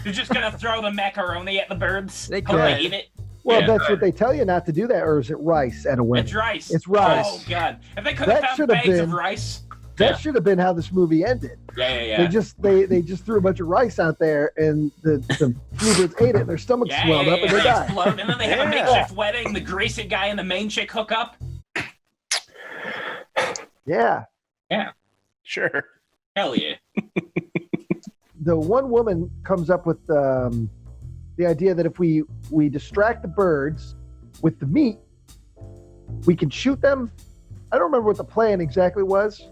They're just gonna throw the macaroni at the birds. They Hope they eat it. Well, Yeah. that's what they tell you not to do that, or is it rice at a wedding? It's rice. It's rice. Oh god! If they could have That found should have bags of been- rice. That should have been how this movie ended. Yeah. They just threw a bunch of rice out there, and the bluebirds ate it, and their stomachs swelled up, and they died. Explode, and then they have a makeshift wedding. The greasy guy and the main chick hook up. Yeah. Yeah. Sure. Hell yeah. The one woman comes up with the idea that if we distract the birds with the meat, we can shoot them. I don't remember what the plan exactly was.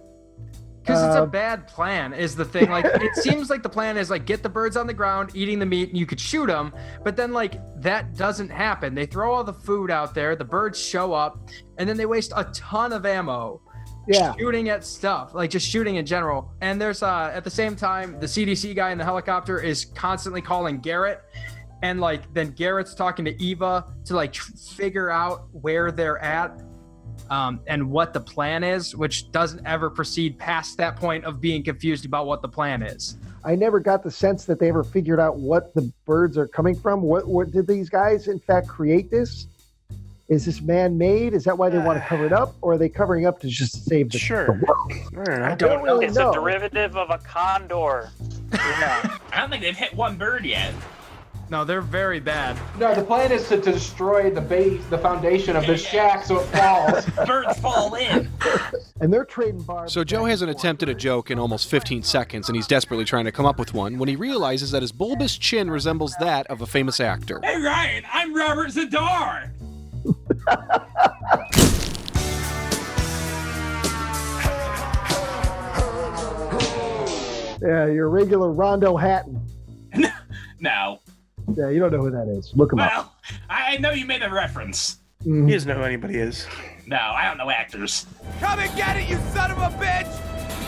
Because it's a bad plan is the thing. Like, it seems like the plan is like get the birds on the ground, eating the meat, and you could shoot them. But then like that doesn't happen. They throw all the food out there. The birds show up, and then they waste a ton of ammo. Yeah. Shooting at stuff, like just shooting in general. And there's at the same time, the CDC guy in the helicopter is constantly calling Garrett. And like then Garrett's talking to Eva to like figure out where they're at. And what the plan is, which doesn't ever proceed past that point of being confused about what the plan is. I never got the sense that they ever figured out what the birds are coming from. What did these guys in fact create this? Is this man-made? Is that why they want to cover it up, or are they covering up to just save the world? I don't really It's know. a derivative of a condor. I don't think they've hit one bird yet. No, they're very bad. No, the plan is to destroy the base, the foundation of the shack, so it falls. Birds fall in. And they're trading barbs. So Joe hasn't attempted a joke in almost 15 seconds, and he's desperately trying to come up with one when he realizes that his bulbous chin resembles that of a famous actor. Hey Ryan, I'm Robert Zadar. Yeah, your regular Rondo Hatton. No. Yeah, you don't know who that is. Look him up. Well, I know you made a reference. He doesn't know who anybody is. No, I don't know actors. Come and get it, you son of a bitch!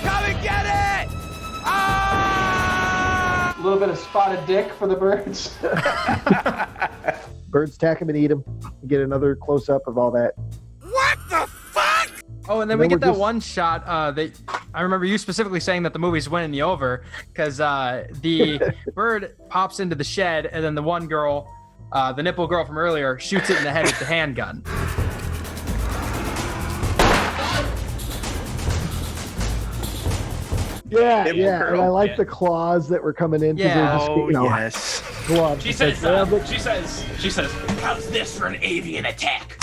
Come and get it! Ah! A little bit of spotted dick for the birds. Birds attack him and eat him. You get another close-up of all that. What the fuck? Oh, and then we get that one shot. I remember you specifically saying that the movie's winning you over because the bird pops into the shed, and then the one girl, the nipple girl from earlier, shoots it in the head with the handgun. Yeah, and I like the claws that were coming in. Yeah. Just, gloves. She says, how's this for an avian attack?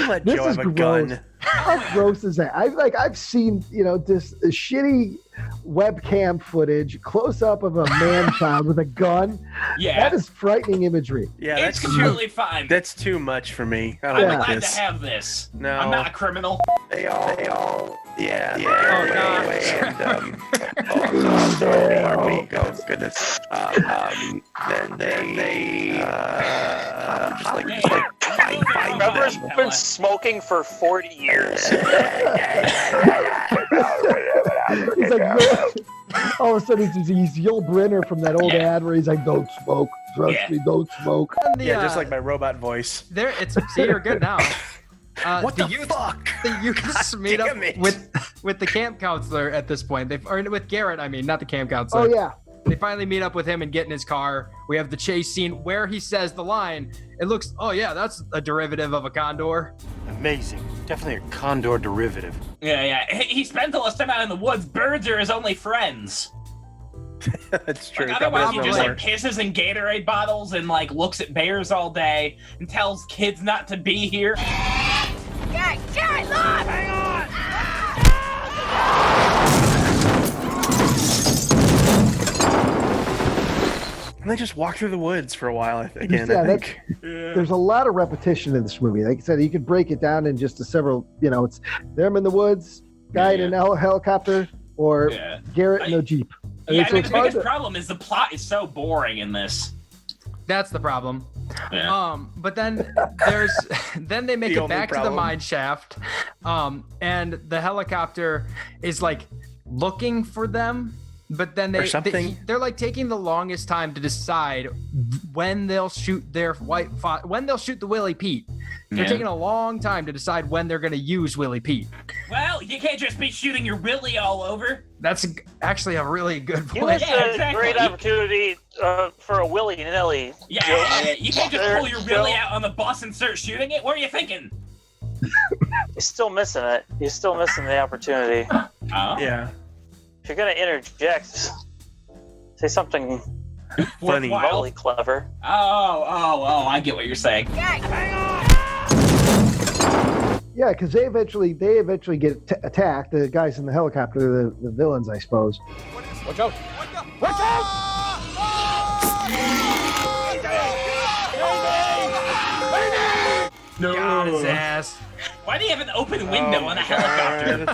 Let This Joe is have a gross. gun. How gross is that? I've seen, this shitty webcam footage, close up of a man child with a gun. Yeah. That is frightening imagery. Yeah, It's completely fine. That's too much for me. I I'm don't like glad this. to have this. No. I'm not a criminal. They all, yeah. Oh, God. Oh, goodness. Then they Trevor's been smoking for 40 years. He's like, all of a sudden he's Yul Brynner from that old ad where he's like, don't smoke, trust me, don't smoke. Yeah, just like my robot voice. See, you're good now. What the fuck? The youths meet up with the camp counselor at this point. Or with Garrett, I mean, not the camp counselor. Oh, yeah. They finally meet up with him and get in his car. We have the chase scene where he says the line. It looks, oh yeah, that's a derivative of a condor. Amazing. Definitely a condor derivative. Yeah. He spent all his time out in the woods. Birds are his only friends. That's true. Like, otherwise, he just like pisses in Gatorade bottles and like looks at bears all day and tells kids not to be here. Gary, look! Hang on! And they just walk through the woods for a while again. Yeah, I think. There's a lot of repetition in this movie. Like I said, you could break it down in just several, it's them in the woods, guy in a helicopter, or Garrett in a Jeep. The biggest problem is the plot is so boring in this. That's the problem. Yeah. But then then they make it back to the mine shaft, and the helicopter is like looking for them. But then they're like taking the longest time to decide when they'll shoot when they'll shoot the Willie Pete. They're taking a long time to decide when they're going to use Willie Pete. Well, you can't just be shooting your Willie all over. That's actually a really good point. You missed a great opportunity for a willy-nilly. Yeah, you can't just pull your Willie out on the bus and start shooting it. What are you thinking? You're still missing it. You're still missing the opportunity. Oh? Yeah. If you're gonna interject, say something funny, really clever. Oh! I get what you're saying. Yeah, because they eventually get attacked. The guys in the helicopter, the villains, I suppose. Watch out! Watch out! No. Got his ass. Why do you have an open window on a helicopter?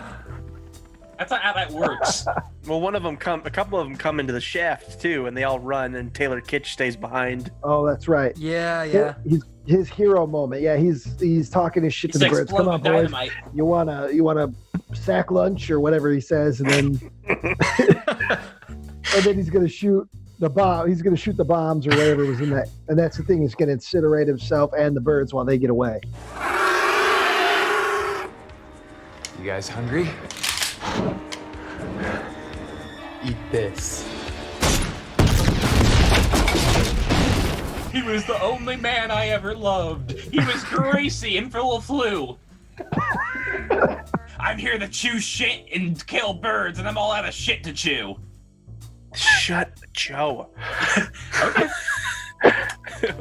That's not how that works. Well, a couple of them come into the shaft too, and they all run, and Taylor Kitsch stays behind. Oh, that's right. Yeah. His hero moment. Yeah, he's talking his shit to the birds. Come on, boys. Dynamite. You wanna sack lunch or whatever he says, and then and then he's gonna shoot the bomb. He's gonna shoot the bombs or whatever was in that. And that's the thing. He's gonna incinerate himself and the birds while they get away. You guys hungry? Eat this. He was the only man I ever loved. He was greasy and full of flu. I'm here to chew shit and kill birds, and I'm all out of shit to chew. Shut Joe. Okay.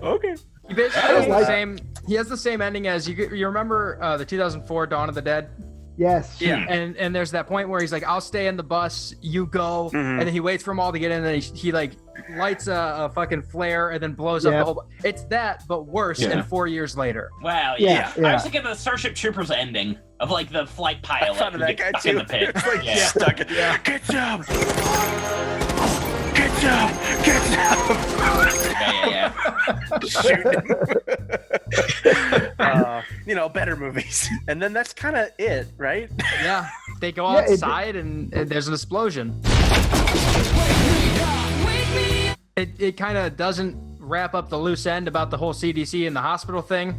Okay. He basically has he has the same ending as you remember the 2004 Dawn of the Dead? Yes. Yeah. And there's that point where he's like, I'll stay in the bus, you go. And then he waits for them all to get in, and then he like lights a fucking flare and then blows up the whole. It's that, but worse, and 4 years later. Wow, yeah. I was thinking of the Starship Troopers ending of like the flight pilot who gets stuck in the pit. It's like stuck. Get down. Get down. Get down. Yeah. Shoot. Better movies. And then that's kind of it, right? Yeah. They go outside and there's an explosion. It kind of doesn't wrap up the loose end about the whole CDC and the hospital thing.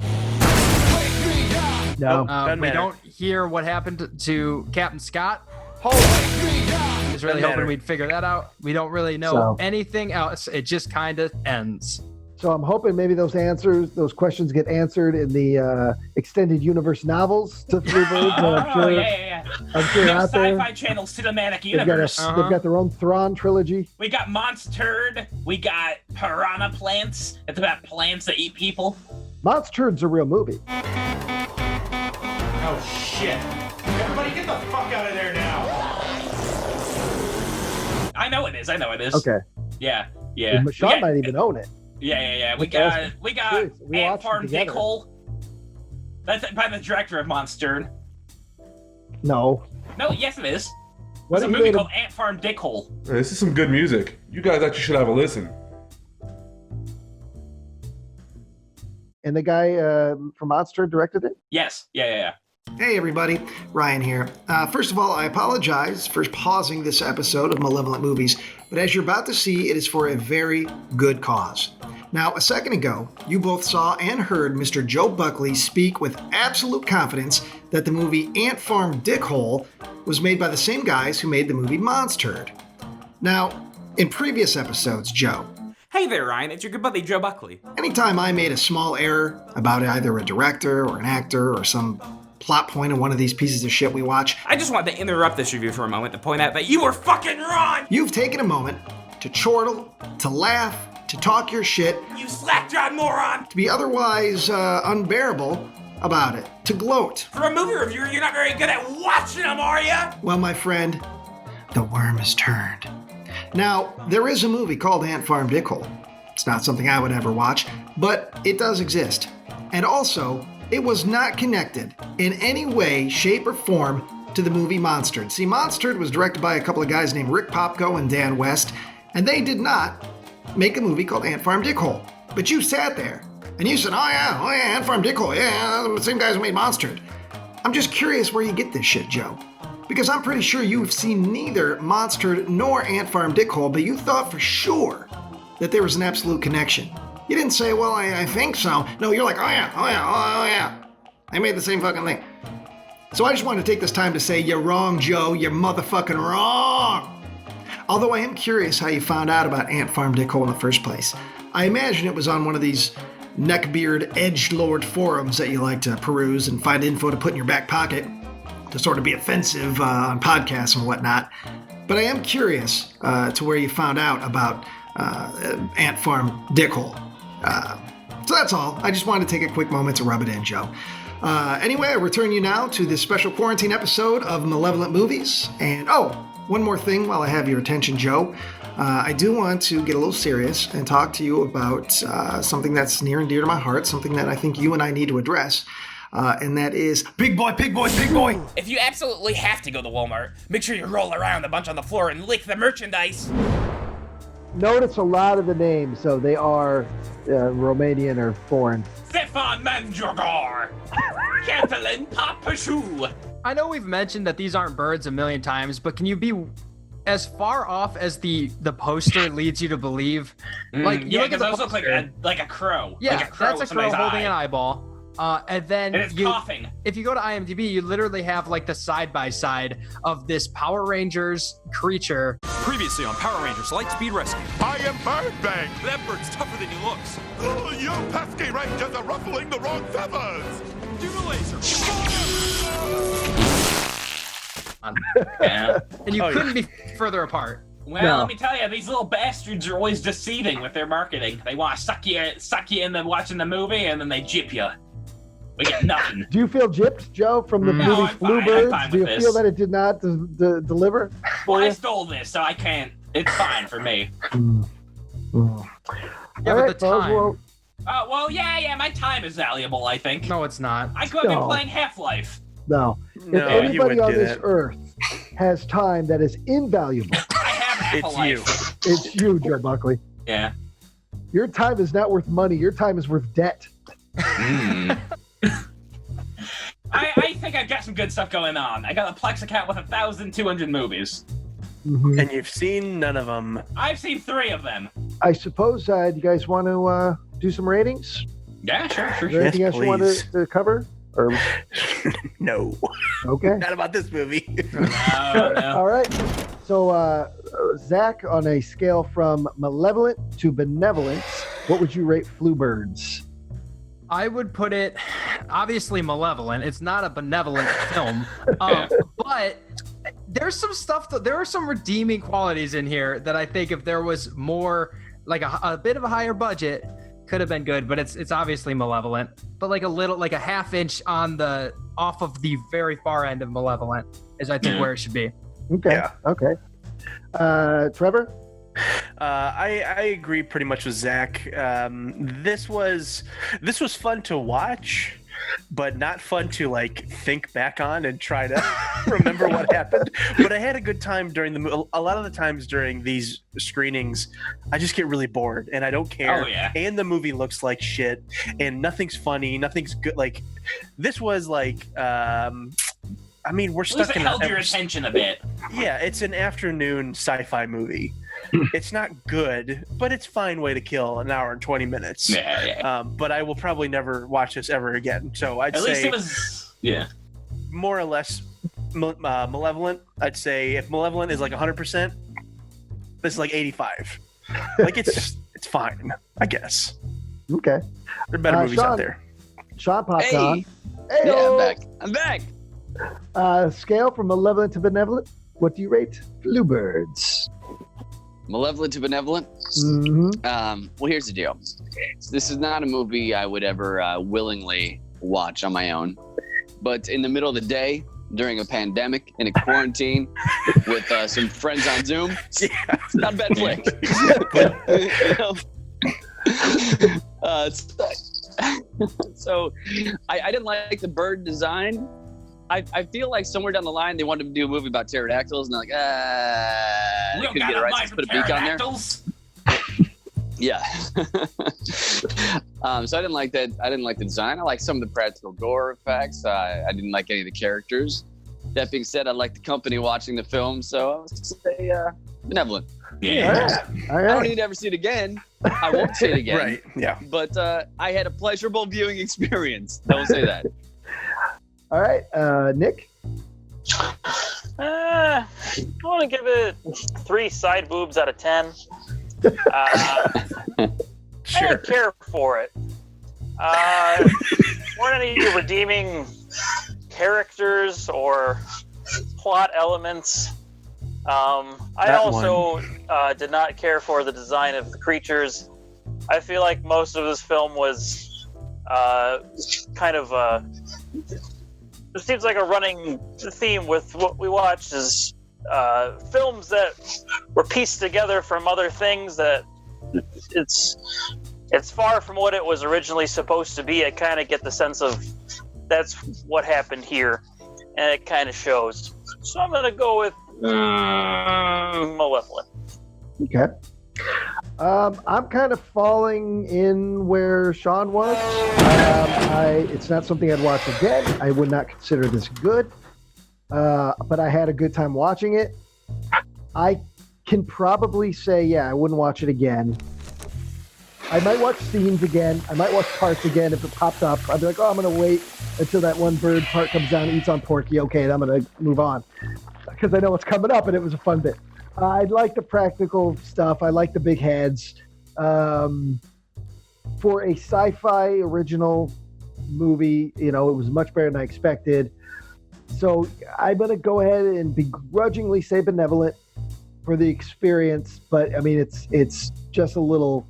No. We don't hear what happened to Captain Scott. I was really hoping we'd figure that out. We don't really know anything else. It just kind of ends. So I'm hoping maybe those questions get answered in the extended universe novels to Three Birds. I'm sure out there. Sci-Fi Channel cinematic universe. They've got their own Thrawn trilogy. We got Monstered. We got Piranha Plants. It's about plants that eat people. Monstered's a real movie. Oh shit! Everybody, get the fuck out of there now! I know it is. Okay. Yeah. Sean might even own it. Yeah. We got Ant Farm Dickhole. That's by the director of Monstered. No, yes it is. What It's a movie called Ant Farm Dickhole. This is some good music. You guys actually should have a listen. And the guy from Monster directed it? Yes. Yeah. Hey everybody, Ryan here. First of all, I apologize for pausing this episode of Malevolent Movies, but as you're about to see, it is for a very good cause. Now, a second ago, you both saw and heard Mr. Joe Buckley speak with absolute confidence that the movie Ant Farm Dickhole was made by the same guys who made the movie Monstered. Now, in previous episodes, Joe. Hey there, Ryan. It's your good buddy, Joe Buckley. Anytime I made a small error about either a director or an actor or some plot point in one of these pieces of shit we watch, I just wanted to interrupt this review for a moment to point out that you were fucking wrong! You've taken a moment to chortle, to laugh, to talk your shit, You slack-jawed moron! to be otherwise unbearable about it, to gloat. For a movie reviewer, you're not very good at watching them, are ya? Well, my friend, the worm is turned. Now, there is a movie called Ant Farm Dickhole. It's not something I would ever watch, but it does exist. And also, it was not connected in any way, shape, or form to the movie Monstered. See, Monstered was directed by a couple of guys named Rick Popko and Dan West, and they did not make a movie called Ant Farm Dickhole. But you sat there, and you said, oh yeah, Ant Farm Dickhole, yeah, the same guys who made Monstered. I'm just curious where you get this shit, Joe. Because I'm pretty sure you've seen neither Monstered nor Ant Farm Dickhole, but you thought for sure that there was an absolute connection. You didn't say, well, I think so. No, you're like, oh yeah. They made the same fucking thing. So I just wanted to take this time to say, you're wrong, Joe. You're motherfucking wrong. Although I am curious how you found out about Ant Farm Dickhole in the first place. I imagine it was on one of these neckbeard edgelord forums that you like to peruse and find info to put in your back pocket to sort of be offensive on podcasts and whatnot. But I am curious to where you found out about Ant Farm Dickhole. So that's all. I just wanted to take a quick moment to rub it in, Joe. Anyway, I return you now to this special quarantine episode of Malevolent Movies. And one more thing while I have your attention, Joe. I do want to get a little serious and talk to you about something that's near and dear to my heart, something that I think you and I need to address, and that is Big Boy, Big Boy, Big Boy! If you absolutely have to go to Walmart, make sure you roll around a bunch on the floor and lick the merchandise. Notice a lot of the names, so they are Romanian or foreign. Stefan Mandragor! Kathleen Papashu! I know we've mentioned that these aren't birds a million times, but can you be as far off as the poster leads you to believe? Like, you look at those look like a crow. Yeah, like a crow that's a crow holding an eyeball. And then it's coughing. If you go to IMDb, you literally have like the side-by-side of this Power Rangers creature. Previously on Power Rangers Lightspeed Rescue. I am Birdbang. That bird's tougher than he looks. Oh, you pesky rangers are ruffling the wrong feathers. Do the laser. Yeah. And you couldn't be further apart. Well, let me tell you, these little bastards are always deceiving with their marketing. They want to suck you into watching the movie, and then they jip you. We get nothing. Do you feel gypped, Joe, from the movie Bluebirds? Do you feel that it did not deliver? Well, I stole this, so I can't. It's fine for me. Yeah, but the time. Well, yeah, my time is valuable, I think. No, it's not. I could have been playing Half-Life. No. If anybody on this earth has time that is invaluable, I have Half-Life. It's you, Joe Buckley. Yeah. Your time is not worth money. Your time is worth debt. I think I've got some good stuff going on. I got a Plex account with 1,200 movies. Mm-hmm. And you've seen none of them. I've seen 3 of them. I suppose, do you guys want to do some ratings? Yeah, sure. Is there anything else you want to cover? Or... No. Okay. Not about this movie. No. All right. So, Zach, on a scale from malevolent to benevolent, what would you rate Bluebirds? I would put it, obviously, malevolent. It's not a benevolent film, but there's some stuff. There are some redeeming qualities in here that I think if there was more, like a bit of a higher budget, could have been good. But it's obviously malevolent. But like a half inch off of the very far end of malevolent is, I think, where it should be. Okay. Yeah. Okay. Trevor? I agree pretty much with Zach. This was fun to watch, but not fun to like think back on and try to remember what happened. But I had a good time during a lot of the times during these screenings, I just get really bored and I don't care. Oh, yeah. And the movie looks like shit and nothing's funny, nothing's good. Like this was like I mean, we're stuck in. It held your attention a bit. Yeah, it's an afternoon sci-fi movie. It's not good, but it's a fine way to kill an hour and 20 minutes. Yeah. But I will probably never watch this ever again. So I'd say at least it was, more or less Malevolent. I'd say if Malevolent is like 100%, this is like 85. Like it's fine, I guess. Okay. There are better movies out there. Sean popped on. Hey, yeah, I'm back. Scale from malevolent to benevolent. What do you rate Bluebirds? Malevolent to benevolent? Mm-hmm. Well, here's the deal. This is not a movie I would ever willingly watch on my own. But in the middle of the day, during a pandemic, in a quarantine, with some friends on Zoom, it's not a bad flick. So I didn't like the bird design. I feel like somewhere down the line they wanted to do a movie about pterodactyls, and they're like, we don't got a line for put a beak on there. Yeah. So I didn't like that. I didn't like the design. I like some of the practical gore effects. I didn't like any of the characters. That being said, I like the company watching the film, so I would say benevolent. Yeah. All right. I don't need to ever see it again. I won't see it again. Right. Yeah. But I had a pleasurable viewing experience. I will say that. All right, Nick? I want to give it 3 side boobs out of 10. I didn't care for it. Weren't any redeeming characters or plot elements. I also did not care for the design of the creatures. I feel like most of this film was kind of it seems like a running theme with what we watch is films that were pieced together from other things that it's far from what it was originally supposed to be. I kind of get the sense of that's what happened here, and it kind of shows. So I'm gonna go with Malevolent. Okay. I'm kind of falling in where Sean was. It's not something I'd watch again. I would not consider this good, but I had a good time watching it. I can probably say, yeah, I wouldn't watch it again. I might watch scenes again. I might watch parts again if it popped up. I'd be like, oh, I'm going to wait until that one bird part comes down and eats on Porky. Okay, then I'm going to move on because I know what's coming up, and it was a fun bit. I like the practical stuff. I like the big heads. For a sci-fi original movie, it was much better than I expected. So I'm going to go ahead and begrudgingly say Benevolent for the experience. But I mean, it's just a little,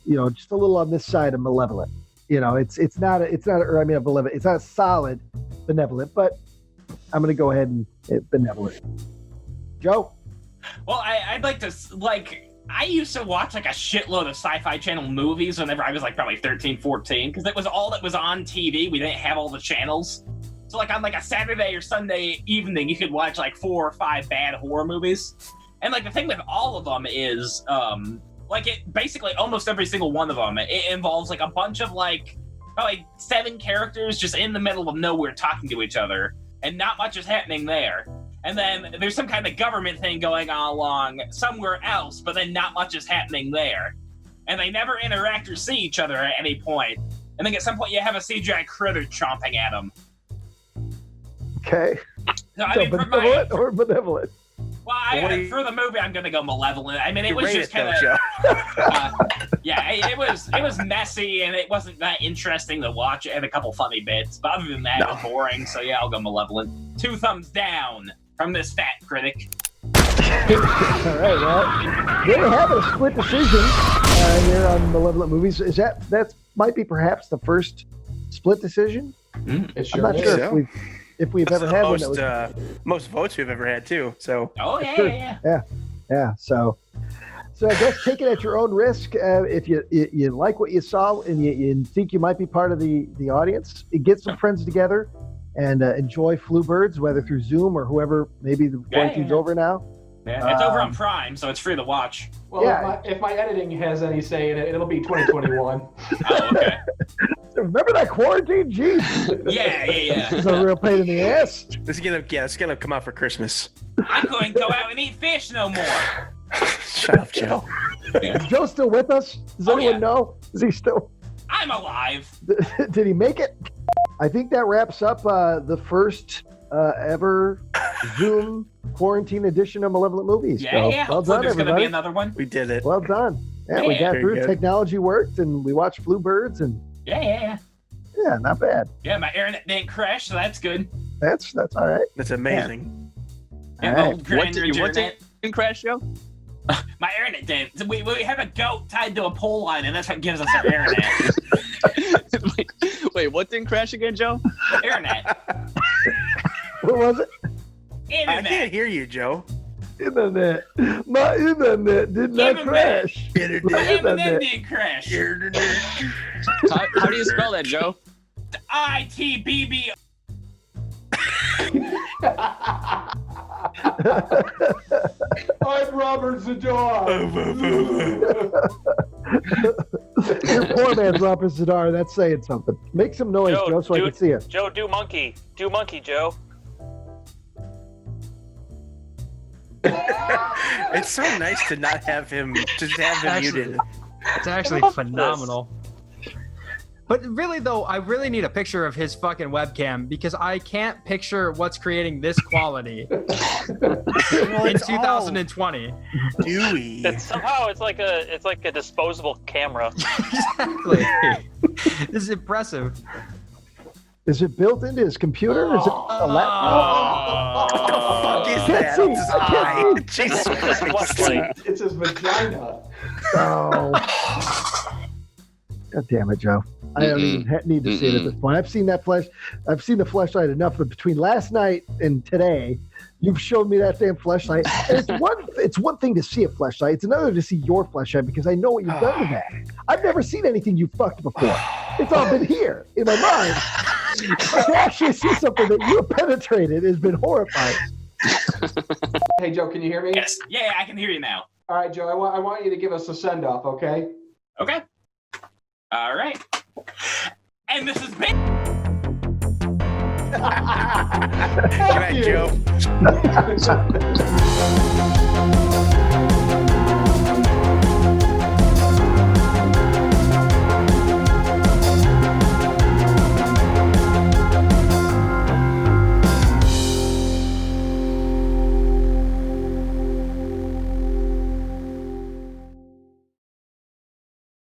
just a little on this side of Malevolent. It's not a solid Benevolent, but I'm going to go ahead and Benevolent. Joe? Well, I'd like to, I used to watch a shitload of Sci-Fi Channel movies whenever I was probably 13, 14, because it was all that was on TV. We didn't have all the channels. So on a Saturday or Sunday evening, you could watch 4 or 5 bad horror movies. And the thing with all of them is, it basically almost every single one of them, it involves a bunch of probably 7 characters just in the middle of nowhere talking to each other, and not much is happening there. And then there's some kind of government thing going on along somewhere else, but then not much is happening there. And they never interact or see each other at any point. And then at some point you have a CGI critter chomping at them. Okay. No, Benevolent or Benevolent? Well, for the movie, I'm going to go Malevolent. I mean, it was just kind of... it was messy, and it wasn't that interesting to watch. It had a couple funny bits, but other than that, it was boring. So yeah, I'll go Malevolent. 2 thumbs down from this fat critic. All right, well, they have a split decision here on Malevolent movies. Is that might be perhaps the first split decision? It I'm not sure if we've ever had one. Most votes we've ever had too. So. Oh yeah. So I guess take it at your own risk. If you like what you saw and you think you might be part of the audience, get some friends together and enjoy Flu-Birds, whether through Zoom or whoever. Maybe the quarantine's over now. Yeah, it's over on Prime, so it's free to watch. Well, if my editing has any say in it, it'll be 2021. Oh, okay. Remember that quarantine? Jeez. Yeah. It's a real pain in the ass. It's gonna come out for Christmas. I'm going to go out and eat fish no more. Shut up, Joe. Is Joe still with us? Does anyone know? Is he still? I'm alive. Did he make it? I think that wraps up the first ever Zoom quarantine edition of Malevolent Movies. Yeah. Well done, there's everybody. going to be another one. We did it. Well done. Yeah, we got through. Good. Technology worked, and we watched Flu-Birds, and Yeah. yeah, not bad. Yeah, my internet didn't crash, so that's good. That's all right. That's amazing. Yeah, All old grandeur internet. Didn't crash, Joe? My internet didn't. We have a goat tied to a pole line, and that's what gives us our internet. Wait, what didn't crash again, Joe? Internet. What was it? Internet. I can't hear you, Joe. Internet. My internet did not crash. My internet didn't crash. How do you spell that, Joe? ITBB. I'm Robert Zadar. Your poor man's Robert Zadar. That's saying something. Make some noise, Joe, so I can see it. Joe, do monkey. Do monkey, Joe. It's so nice to not have him, muted. It's actually phenomenal. But really, though, I really need a picture of his fucking webcam because I can't picture what's creating this quality in 2020. Dewy. It's like a disposable camera. Exactly. This is impressive. Is it built into his computer? Is it a laptop? What the fuck is that? Jesus Christ. It's his vagina. Oh. God damn it, Joe. I don't even need to see it at this point. I've seen the fleshlight enough, but between last night and today, you've shown me that damn fleshlight. And it's one thing to see a fleshlight. It's another to see your fleshlight because I know what you've done to that. I've never seen anything you fucked before. It's all been here in my mind. But to actually see something that you penetrated has been horrifying. Hey, Joe, can you hear me? Yes. Yeah, I can hear you now. All right, Joe, I want you to give us a send-off, okay? Okay. All right. And this has been... Good night, Joe.